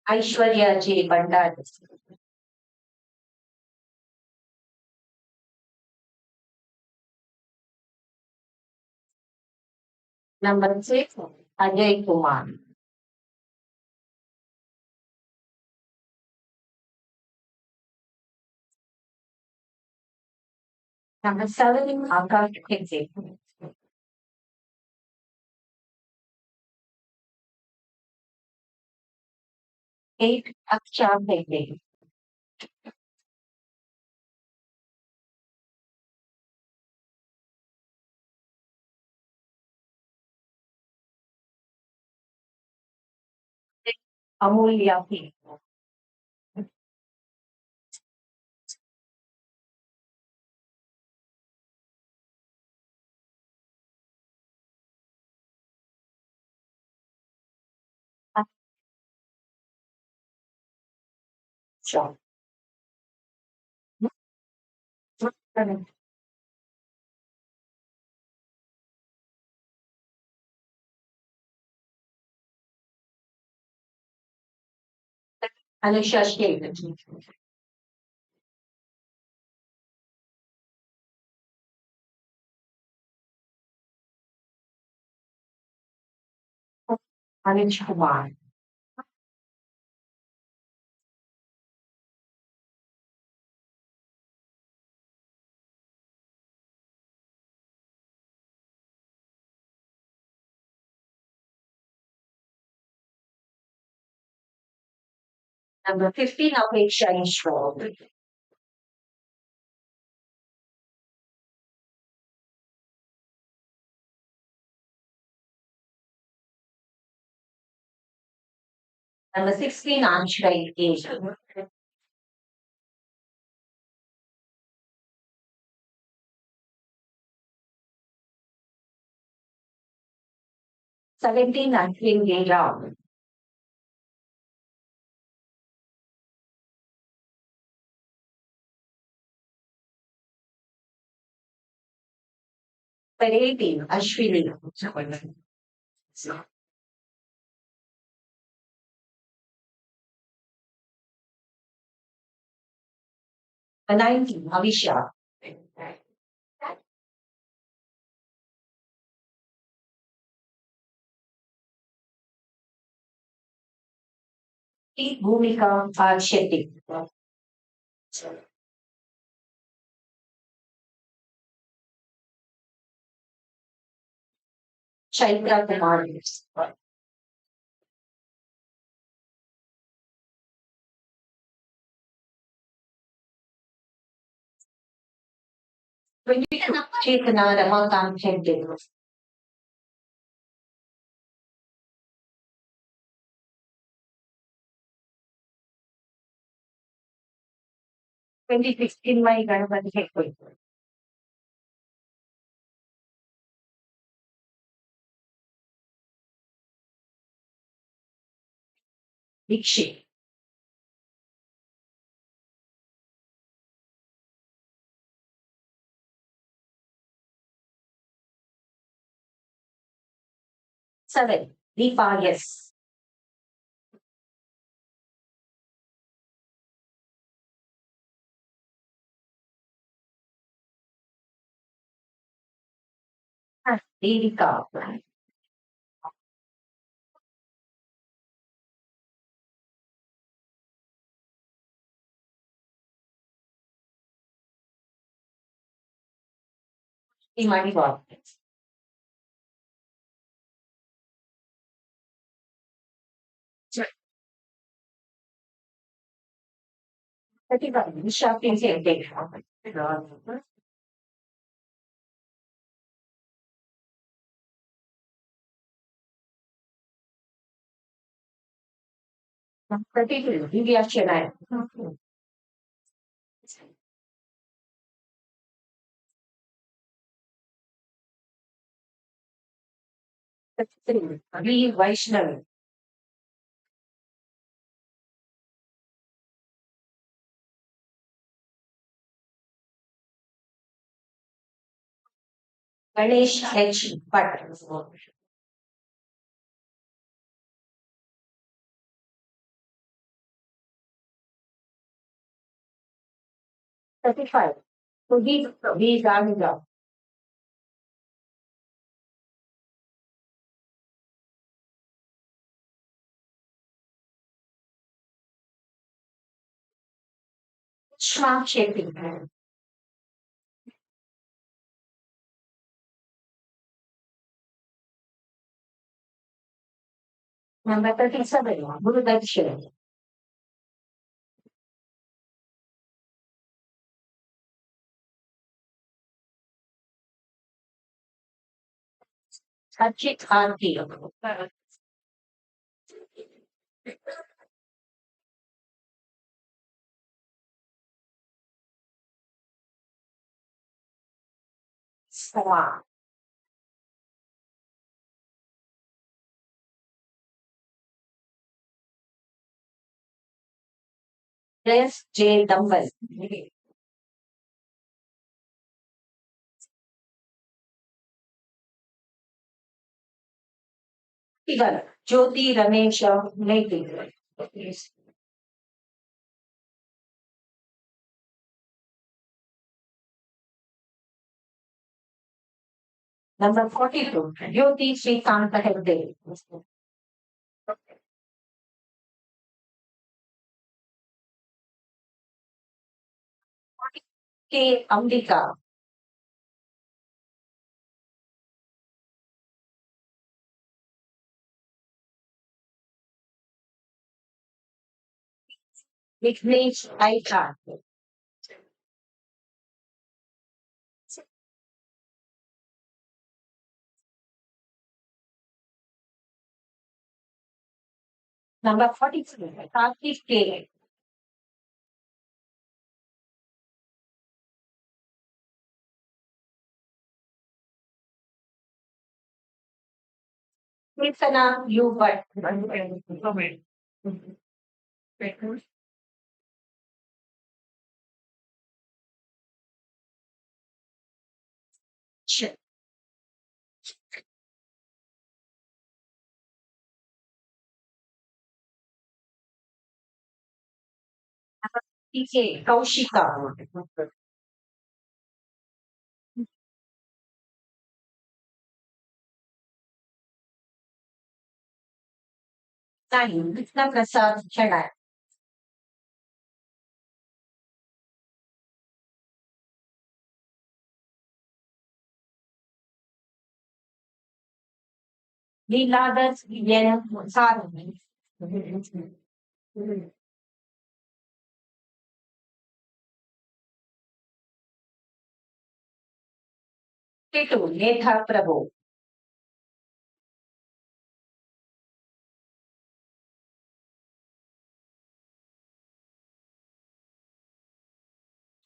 Speaker 6: Aishwarya J. Bhandari. Number six, Ajay Kumar. Number seven, Akash Khetsi. 8, Aksha Hegde. Amulya P. Aksha. Anusha Shekhar. Anish Kumar. Number 15, Apeksha Ishwar. Number 16, Anshray Asia. Seventeen, Anshrin Ram. Number 18, Ashwini. Number 19, Avisha. Bhumika R. Shetty. Chaitra Kumar. Chetana Ramakant Hegde. 2016 May Ganapati Hegde. Dikshit. Seven, Deepa Yes.
Speaker 2: Devika. Imani Bob. Eeshapriya. India Chennai. 33. V. Vaishnavi. Ganesh H. Bhatt. 35. Sudeep V. Ganga. 37. Guru Dakshin. 38. Kumar. S. J. Dumble. Jyoti Ramesh Naitik. Number 42. Jyoti Srikanta Hegde. K. Ambika. Vignesh Aithal. Number 43. Karthik K. Prasanna U. Bhatt. TK Kaushika. 9. Krishna Prasad Chennai. 52. Netha Prabhu.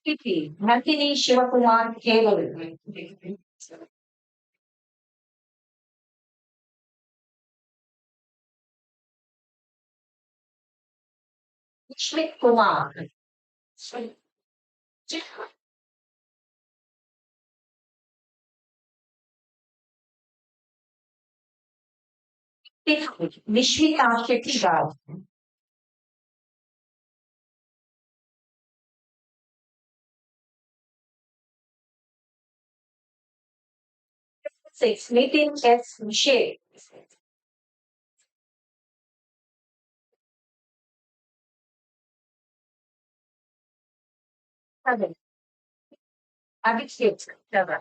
Speaker 2: 53. Nandini Shivakumar Keval. Smith Kumar. 50. Vishwita Shetty.
Speaker 6: 6. Meeting S. Shree. 7. Abhishek. 7.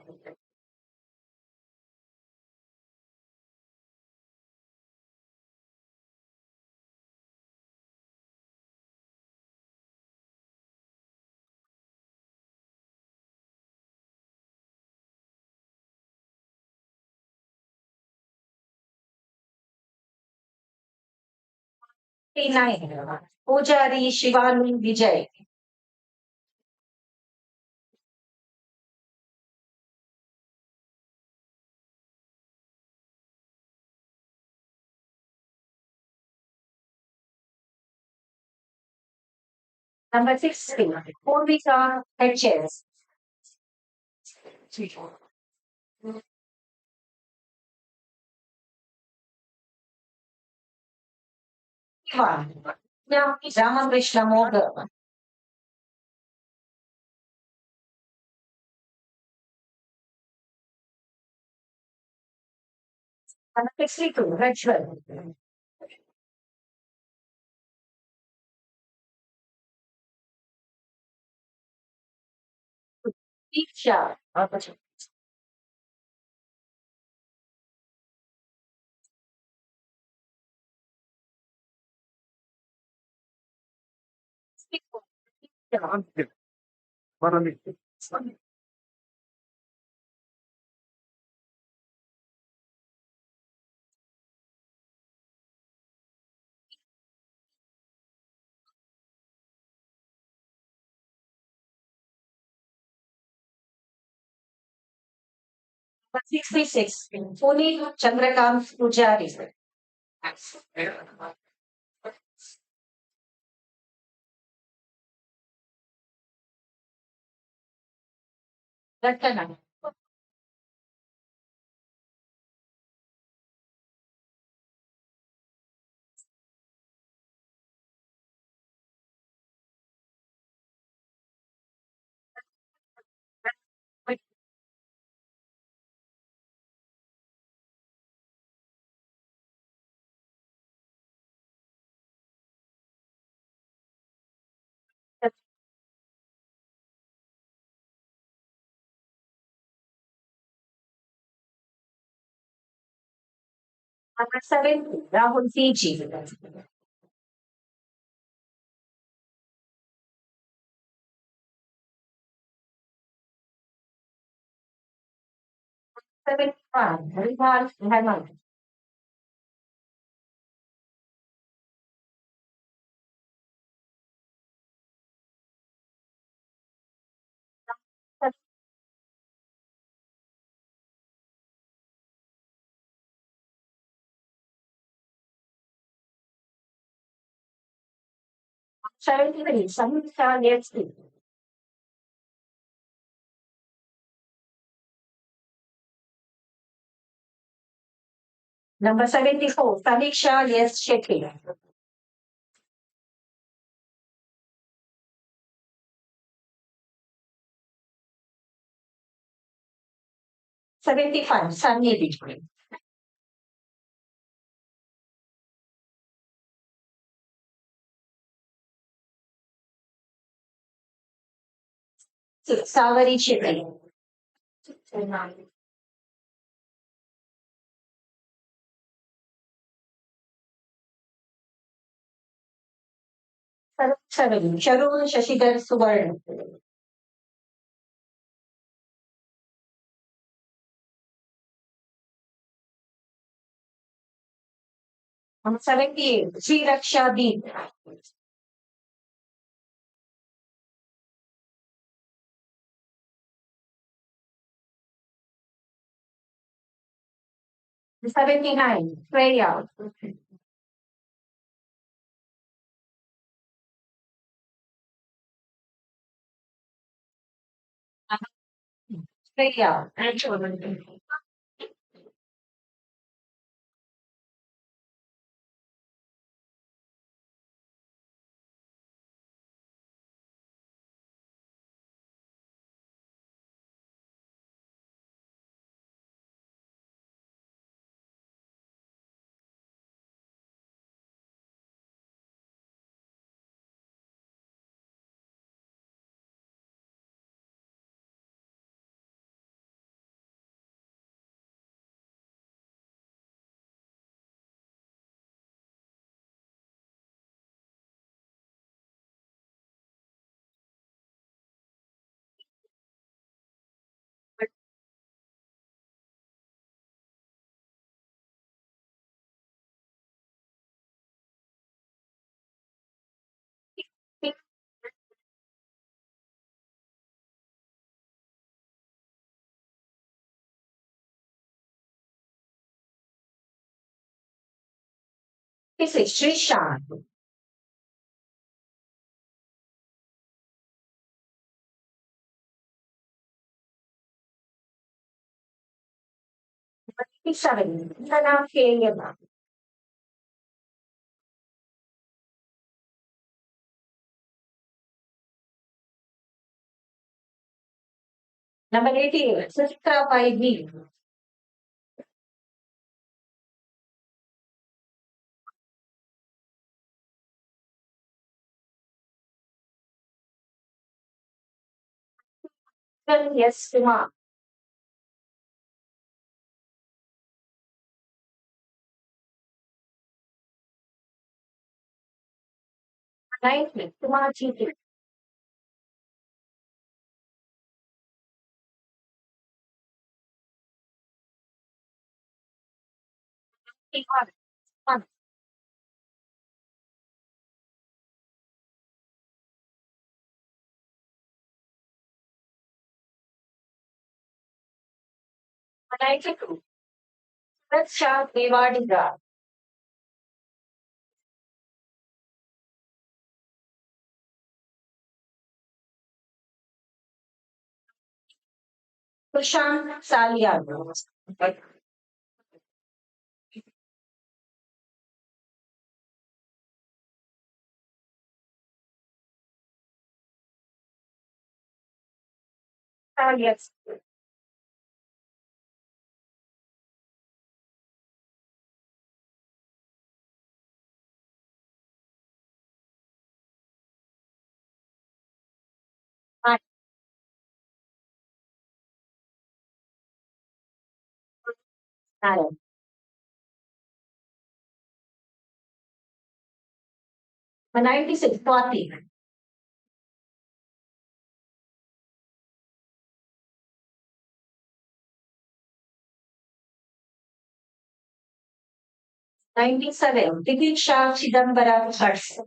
Speaker 6: Nine. Pujari Shivani Vijay. Number 16. Purvika HS. 1. Ramakrishna Moga. Number 62. Rachel. Diksha. 66. Puneet Chandrakant Pujari. Ratana. 7. Rahul Fiji. 71. Rihal Hemant. 73. Samita Nevsky. Number 74. Tanisha Yes Shetty. 75. Sunny. 6. Savari Chitti. 7. Sharul Shashidhar Subarn. 78. Sri Raksha Deep. 79. Freya. Freya. This is Shree. Seven. Number 88. Sister by B. Yes, Kumar. Ninety. Kumar G. 92. Let's start Devadiga. Prashantha Salian. Yes. Nine. 96. 40. 97. Tikiksha Chidambara Bhat.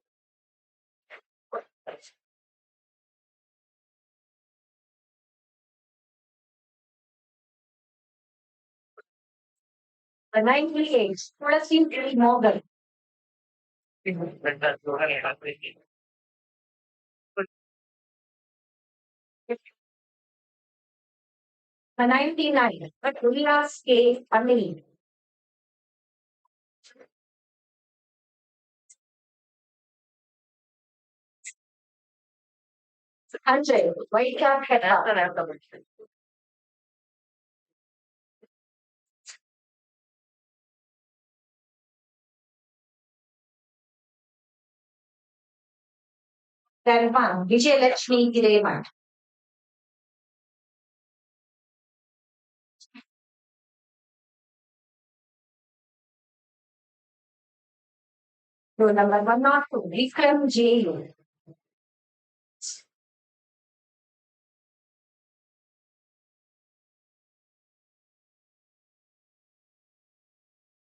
Speaker 6: 98. Tulasi Morgan. 99. Ulias K. Anil. 100. Vaika Khetta. Then 1. Vijay Lakshmi Girevan. Roll number 102. Vikram J.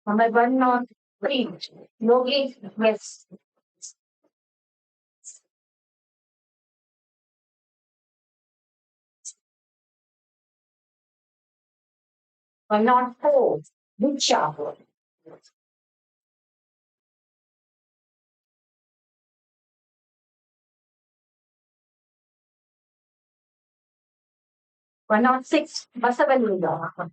Speaker 6: Number 103. Yogi West. 104. Diksha. 106. Basavaliga.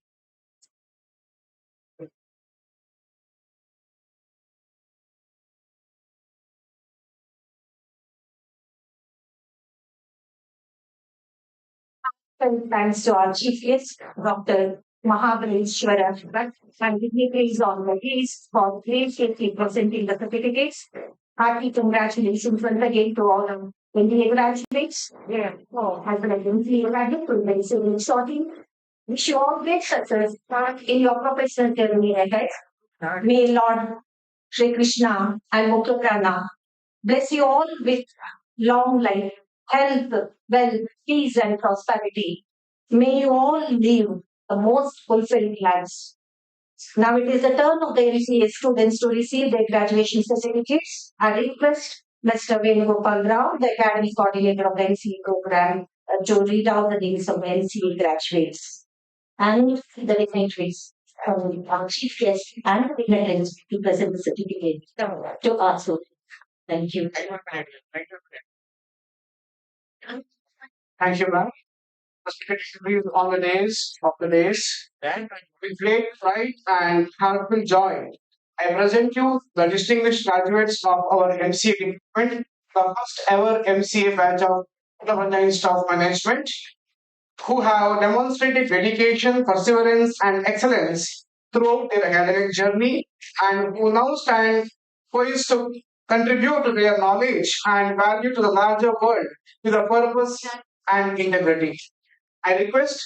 Speaker 6: 10 thanks to our chief guest, Dr. Mahabaleshwara Bhat, and dignitaries on the case for graciously presenting the certificates. Hearty congratulations once again to all of MBA graduates, as well as MCA graduates who will be receiving shortly. Wish you all great success in your professional journey ahead. May Lord Shri Krishna and Muktaprajna bless you all with long life, health, wealth, peace, and prosperity. May you all live the most fulfilling lives. Now it is the turn of the MCA students to receive their graduation certificates. I request Mr. Venugopal Rao, the academic coordinator of the MCA program, to read out the names of the MCA graduates and the dignitaries.
Speaker 2: our chief guest and the dignitaries to present the certificate to us. Thank you.
Speaker 7: Thank you, ma'am. Specifically on the days of the days, and with great pride and heartfelt joy, I present you the distinguished graduates of our MCA department, the first ever MCA batch of Prajna Institute of Management, who have demonstrated dedication, perseverance, and excellence throughout their academic journey, and who now stand poised to contribute to their knowledge and value to the larger world with a purpose and integrity. I request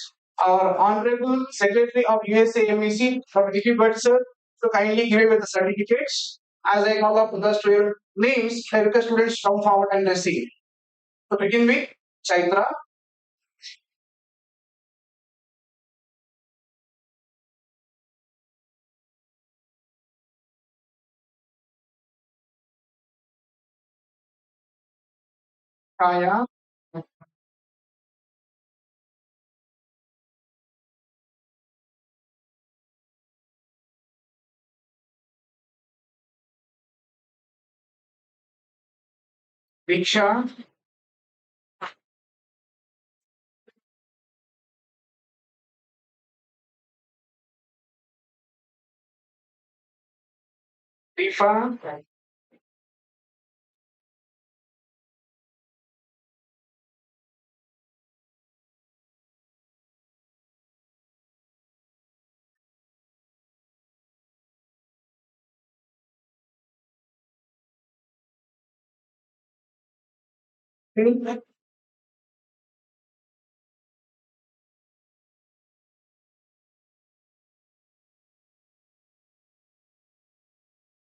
Speaker 7: our Honorable Secretary of USAEMC, Dr. Eeshapriya sir, to kindly give away the certificates. As I call up the student names, I request students to come forward and receive. To begin with, Chaitra, Kaya, Diksha, Rifa,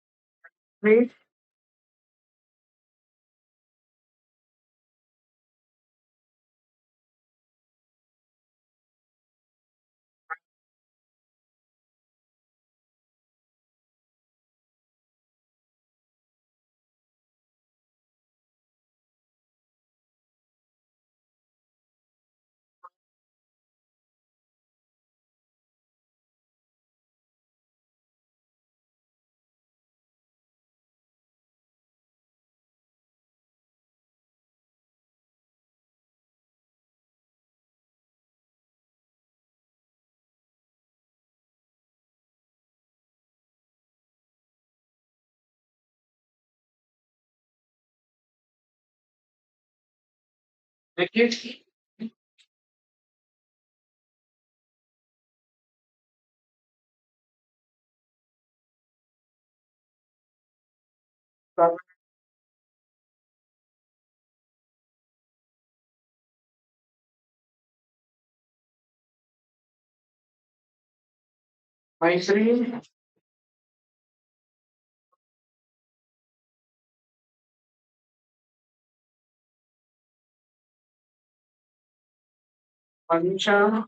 Speaker 7: Nikit, Maitri, Manisha,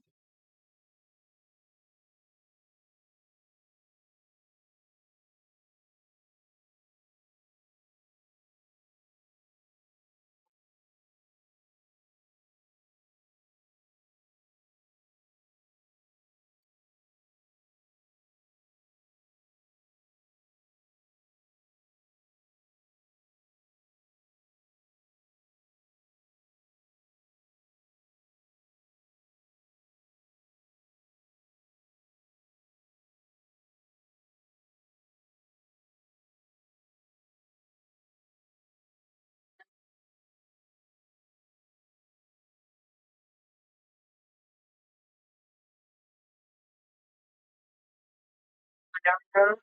Speaker 7: Priyanka,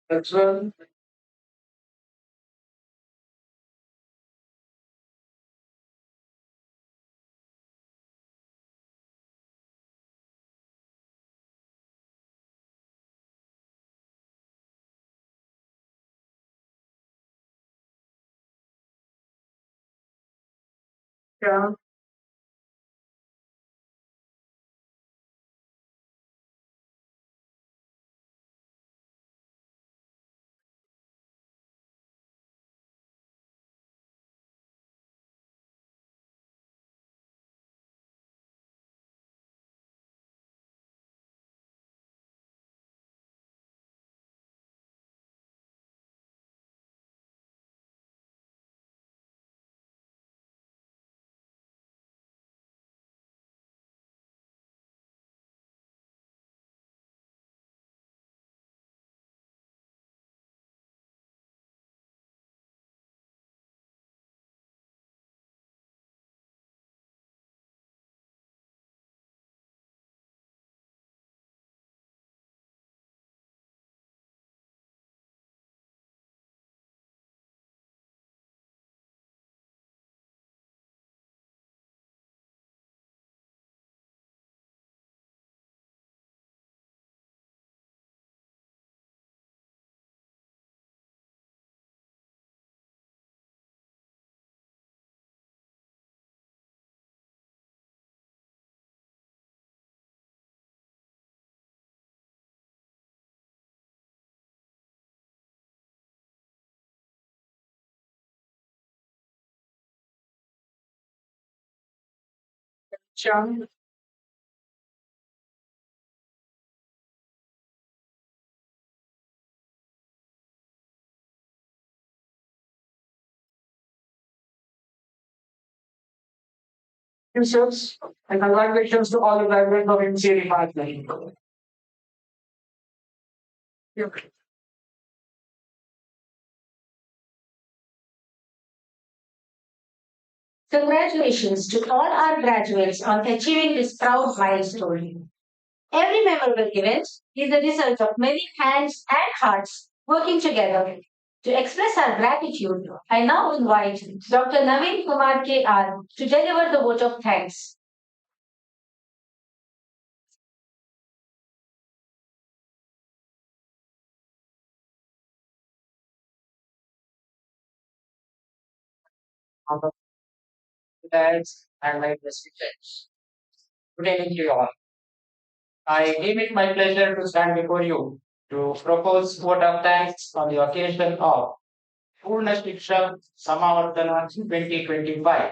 Speaker 7: Rajwan, Kya, Sure. Yourselves, and congratulations to all the graduates of MCA department.
Speaker 2: Congratulations to all our graduates on achieving this proud milestone. Every memorable event is the result of many hands and hearts working together. To express our gratitude, I now invite Dr. Naveen Kumar KR to deliver the vote of thanks.
Speaker 8: Dads and my students. Good evening to you all. I deem it my pleasure to stand before you to propose vote of thanks on the occasion of Poorn Shiksha Samavarthana 2025,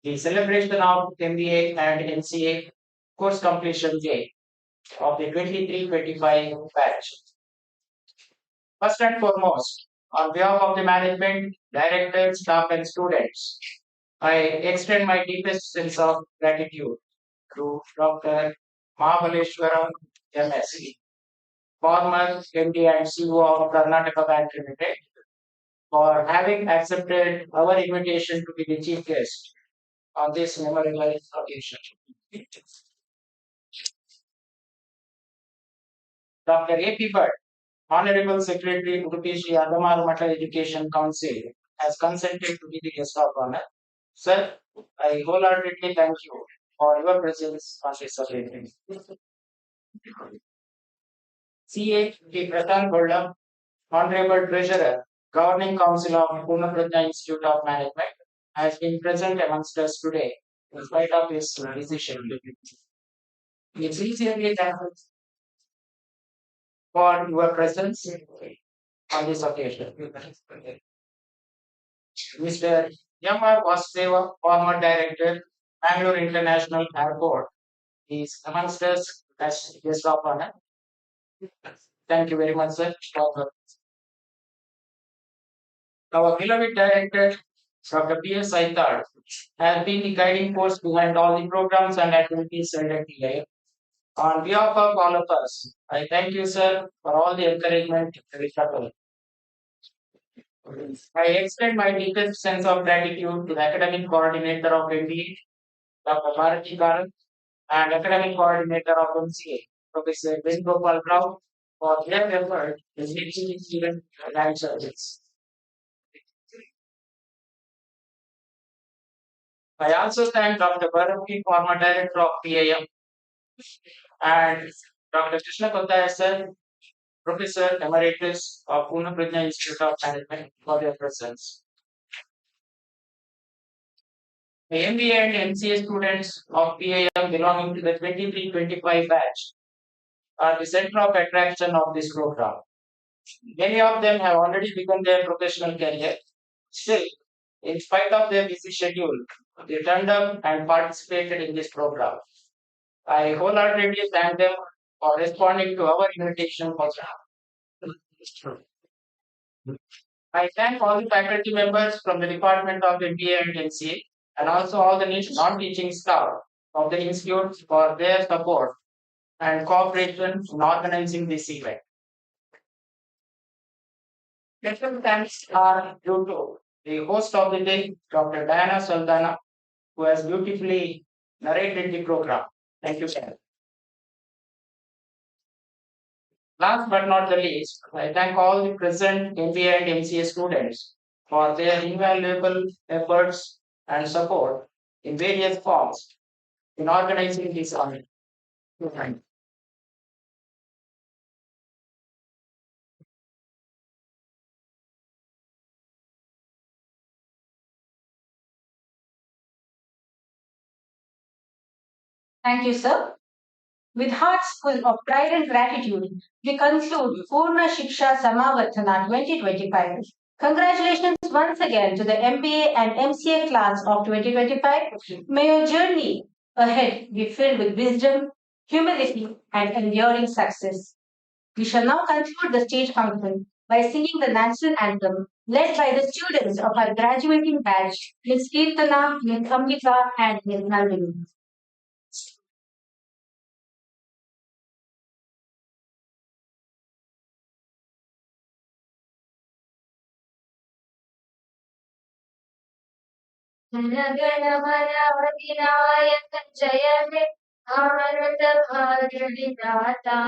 Speaker 8: the celebration of MBA and MCA course completion day of the 23-25 batch. First and foremost, on behalf of the management, directors, staff, and students, I extend my deepest sense of gratitude to Dr. Mahabaleshwara MS, former MD and CEO of Karnataka Bank Limited, for having accepted our invitation to be the chief guest on this memorable occasion. Dr. A.P. Bhat, Honorable Secretary Udupi Admaru Matha Education Council, has consented to be the guest of honor. Sir, I wholeheartedly thank you for your presence on this occasion. C.H. D. Prasanna, Honorable Treasurer, Governing Council of Poornaprajna Institute of Management, has been present amongst us today in spite of his busy schedule. We sincerely thank you for your presence on this occasion. Mr. Yama Vasudeva, former Director, Bangalore International Airport, is amongst us as guest of honor. Thank you very much, sir. Our beloved director, Dr. P.S. Aithal, has been the guiding force behind all the programs and activities held at TIA. On behalf of all of us, I thank you, sir, for all the encouragement we suffer. I extend my deepest sense of gratitude to the academic coordinator of MBA, Dr. Bharati Karan, and academic coordinator of MCA, Professor Ben Gopal Rao, for their effort in teaching student life service. I also thank Dr. Bharati, former director of PIM, and Dr. Krishna Kottaya, sir, Professor Emeritus of Poornaprajna Institute of Management, for their presence. The MBA and MCA students of PIM belonging to the 23-25 batch are the center of attraction of this program. Many of them have already begun their professional career. Still, in spite of their busy schedule, they turned up and participated in this program. I wholeheartedly thank them for responding to our invitation for I thank all the faculty members from the Department of MBA and MCA and also all the non-teaching staff of the institute for their support and cooperation in organizing this event. Special thanks are due to the host of the day, Dr. Diana Saldana, who has beautifully narrated the program. Thank you, sir. Last but not the least, I thank all the present MBA and MCA students for their invaluable efforts and support in various forms in organizing this event.
Speaker 2: Thank you, sir. With hearts full of pride and gratitude, we conclude Poorn Shiksha Samavarthana 2025. Congratulations once again to the MBA and MCA class of 2025. May your journey ahead be filled with wisdom, humility, and enduring success. We shall now conclude the stage function by singing the national anthem led by the students of our graduating batch, Ms. Theertha, Ms. Amrita, and Ms. Nalini. जनगणमनाधिनायक जय हे भारत भाग्य विधाता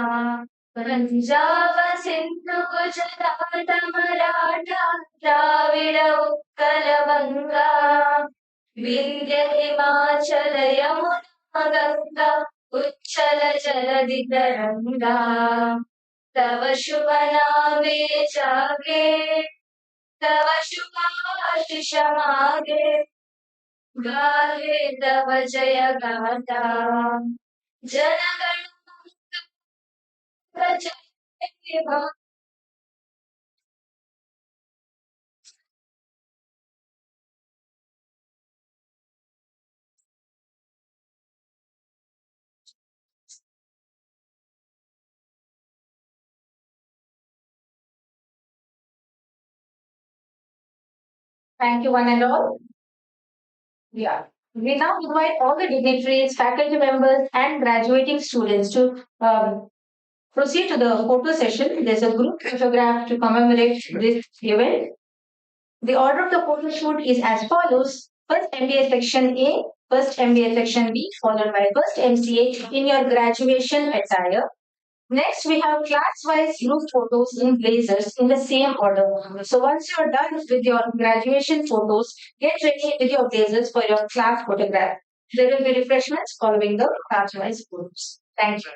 Speaker 2: पंजाब सिंधु गुजरात मराठा द्राविड उत्कल बंगा विंध्य हिमाचल यमुना गंगा उच्छल जलधि तरंगा तव शुभ नामे जागे तव शुभाशिष मागे गाहे तव जय गाथा जनगण जय हे Thank you, one and all. Yeah. We now invite all the dignitaries, faculty members, and graduating students to proceed to the photo session. There's a group photograph to commemorate this event. The order of the photo shoot is as follows. First MBA section A, first MBA section B, followed by first MCA in your graduation attire. Next, we have class-wise group photos in blazers in the same order. So once you're done with your graduation photos, get ready with your blazers for your class photograph. There will be refreshments following the class-wise groups. Thank you.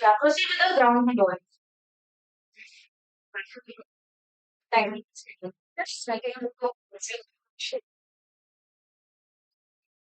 Speaker 2: Yeah, proceed to the ground floor. Thank you.